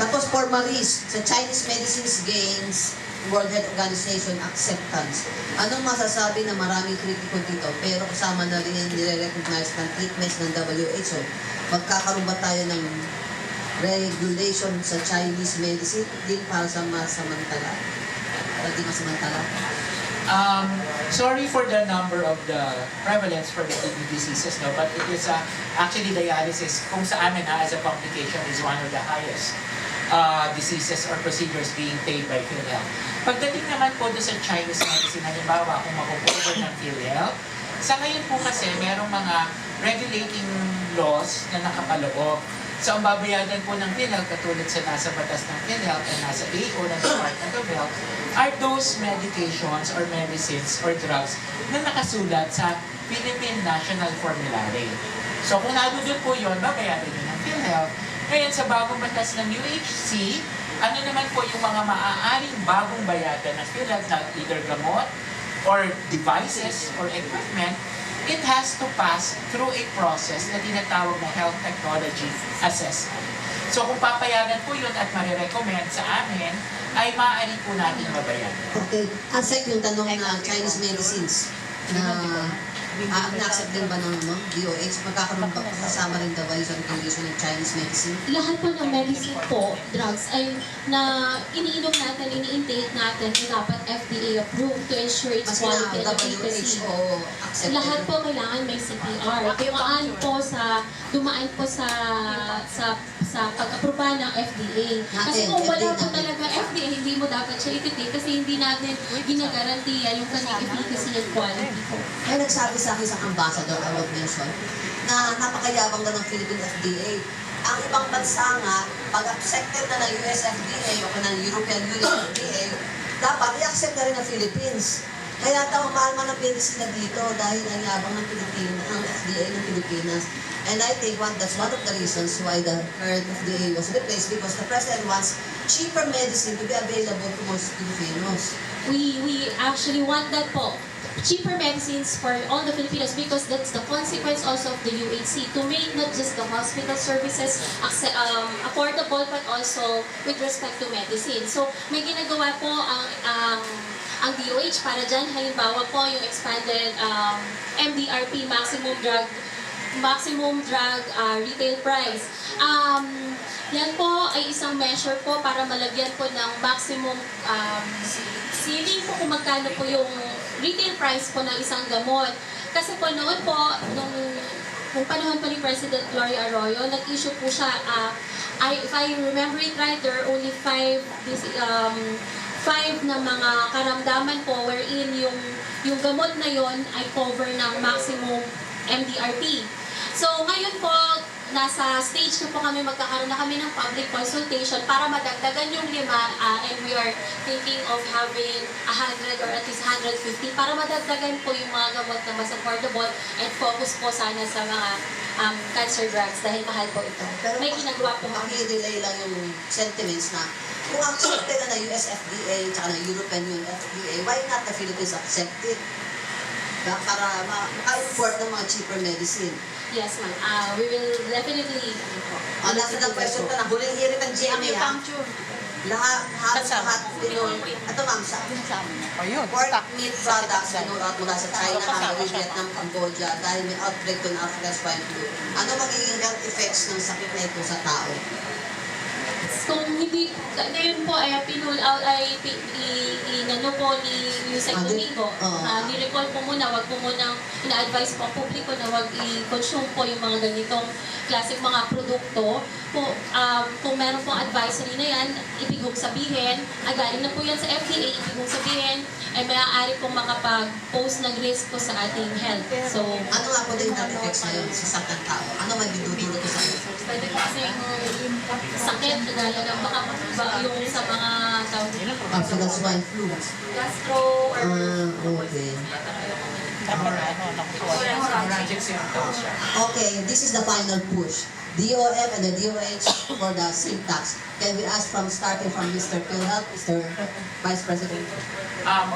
Tapos for Maris, sa Chinese Medicines Gains, World Health Organization acceptance. Anong masasabi na maraming kritiko dito, pero kasama na rin yung nire-recognize ng treatments ng WHO. Magkakaroon ba tayo ng regulation sa Chinese medicine din para sa masamantala? Para di masamantala? Sorry for the number of the prevalence for the kidney diseases, no, but it is actually dialysis, kung sa amin as a complication, is one of the highest diseases or procedures being paid by PhilHealth. Pagdating naman po doon sa Chinese medicine, halimbawa kung makukover ng PhilHealth, sa ngayon po kasi merong mga regulating laws na nakapaloob. So ang babayadan po ng PhilHealth, katulad sa nasa batas ng PhilHealth at nasa AO ng Department of Health, are those medications or medicines or drugs na nakasulat sa Philippine National Formulary. So kung nandun po yun, babayaran yun ng PhilHealth. Ngayon sa bagong batas ng UHC, ano naman po yung mga maaaring bagong bayadan ng PhilHealth na either gamot or devices or equipment, it has to pass through a process na tinatawag na health technology assessment. So kung papayagan po yun at marirecommend sa amin, ay maaari po natin mabayaran. Okay. Usec, yung tanong na Chinese medicines na na-accept din ba ng DOH? Magkakaroon ba kasama rin daw yung regulation ng Chinese medicine? Lahat po ng medicine po, drugs, ay na iniinom natin, ini-intake natin, ay dapat FDA approved to ensure its quality and efficacy. Lahat po kailangan may CPR. Dumaan po sa pag-aproba ng FDA. Kasi kung wala po talaga FDA, hindi mo dapat siya ititake kasi hindi natin ginagarantiya yung kanyang efficacy and quality po. May nagsabi sa akin sa ambassador, I will mention, na napakayabang na ng Philippine FDA. Ang ibang bansa nga, pag accepted na ng US FDA o ng European Union FDA, dapat i-accept na rin ng Philippines. Kaya daw mahal man ang medicine dito dahil ang yabang ng Pilipinas, ang FDA ng Pilipinas. And I think that's one of the reasons why the current FDA was replaced because the President wants cheaper medicine to be available to most Filipinos. We actually want that po. Cheaper medicines for all the Filipinos because that's the consequence also of the UHC to make not just the hospital services affordable but also with respect to medicine. So may ginagawa po ang DOH para dyan. Halimbawa po yung expanded MDRP, maximum drug retail price. Yan po ay isang measure po para malagyan po ng maximum ceiling po kung magkano po yung retail price po ng isang gamot. Kasi po noon po, nung panahon po ni President Gloria Arroyo, nag-issue po siya, if I remember it right, there are only 5 na mga karamdaman po wherein yung gamot na yon ay cover ng maximum MDRP. So ngayon po, nasa stage na po kami, magkakaroon na kami ng public consultation para madagdagan yung 5, and we are thinking of having 100 or at least 150 para madagdagan po yung mga gamot na mas affordable and focus po sana sa mga cancer drugs dahil mahal po ito. Pero May ginagawa po kami. maki-relay lang yung sentiments na kung accepted na ng US FDA at ng European Union FDA, why not the Philippines accept it? Para maka-import ng mga cheaper medicine. Yes, ma'am. We will definitely... Nasa ng question ka na, huling hirit ang GMA ha? Lahat, Pinoy. Ito ma'am, sa pork meat products na mula sa China, Hungary, Vietnam, Cambodia, dahil may outbreak to ng African swine flu. Ano magiging health effects ng sakit na ito sa tao? Kung hindi, ngayon po ay pinull out ay inano po ni Usec Domingo. Ni-recall po muna, wag po munang ina-advise po ang publiko na wag i-consume po yung mga ganitong klaseng mga produkto. Kung meron pong advisory na yan, ibig kong sabihin, galing na po yan sa FDA, ibig kong sabihin, ay maaari pong makapag-pose ng risk po sa ating health. So, ano nga po din health effects ngayon sa sakit ng tao? Ano magdudulot ko sa akin? pwede kasing sakit, gaya ng baka yung sa mga tawag African swine flu. gastro or Okay. Okay, this is the final push. DOF and the DOH for the syntax. Can we ask starting from Mr. PhilHealth, Mr. Vice President?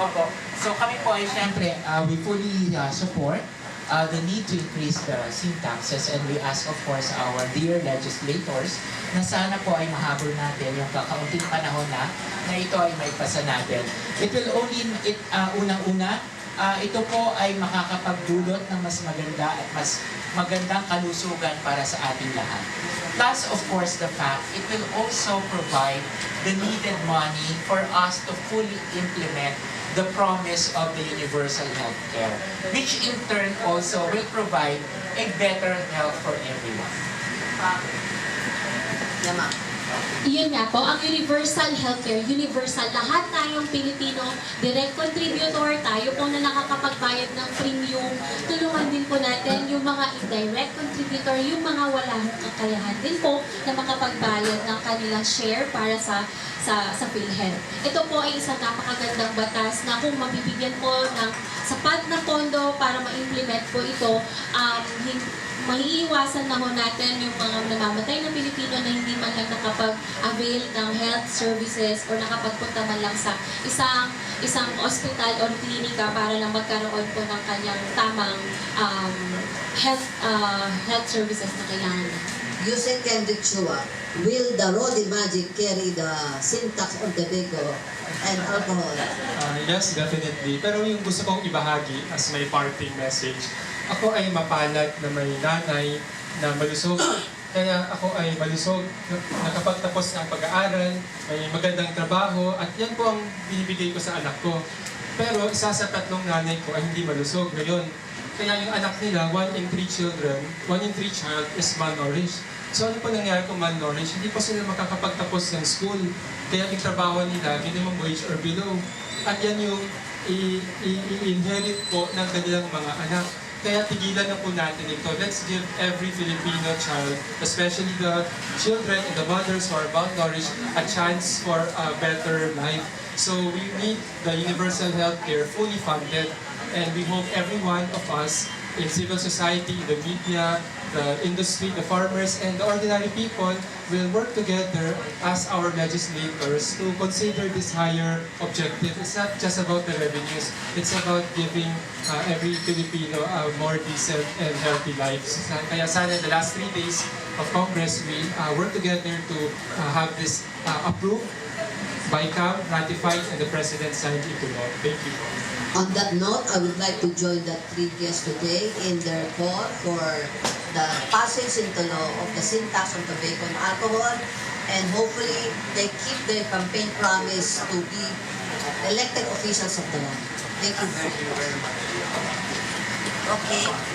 Opo. So kami po ay siyempre, we fully support the need to increase the sin taxes, and we ask of course our dear legislators na sana po ay mahabol natin yung kakaunting panahon na ito ay maipasa natin. It will only, unang-una, ito po ay makakapagdulot ng mas maganda at mas magandang kalusugan para sa ating lahat. Plus, of course, the fact, it will also provide the needed money for us to fully implement the promise of the universal health care, which in turn also will provide a better health for everyone. Yun nga po, ang universal healthcare, universal, lahat tayong Pilipino, direct contributor, tayo po na nakakapagbayad ng premium, tulungan din po natin yung mga indirect contributor, yung mga walang kakayahan din po na makapagbayad ng kanilang share para sa PhilHealth. Ito po ay isang napakagandang batas na kung mabibigyan po ng sapat na pondo para ma-implement po ito, maiiwasan na ho natin yung mga namamatay na Pilipino na hindi man lang nakapag-avail ng health services o nakapagpunta man lang sa isang hospital o klinika para lang magkaroon po ng kanyang tamang health services na kailangan. Usec Karl Chua, will the Rodi Magic carry the syntax of the Domingo and alcohol? Yes, definitely. Pero yung gusto kong ibahagi as my parting message, ako ay mapalad na may nanay na malusog. Kaya ako ay malusog, nakapagtapos ng pag-aaral, may magandang trabaho, at yan po ang binibigay ko sa anak ko. Pero isa sa 3 nanay ko ay hindi malusog ngayon. Kaya yung anak nila, 1 in 3 child is malnourished. So ano po nangyari kung malnourished? Hindi po sila makakapagtapos ng school. Kaya yung trabaho nila, minimum wage or below. At yan yung i-inherit po ng kanilang mga anak. Kaya tigilan na po natin ito. Let's give every Filipino child, especially the children and the mothers who are malnourished, a chance for a better life. So we need the universal health care fully funded, and we hope every one of us in civil society, the media, the industry, the farmers, and the ordinary people will work together as our legislators to consider this higher objective. It's not just about the revenues, it's about giving every Filipino a more decent and healthy life. Kaya sana the last 3 days of Congress, we work together to have this approved by CAM, ratified, and the President signed into law. Thank you. On that note, I would like to join the 3 guests today in their call for the passage into law of the syntax on tobacco and alcohol, and hopefully they keep their campaign promise to be elected officials of the land. Thank you very much. Okay.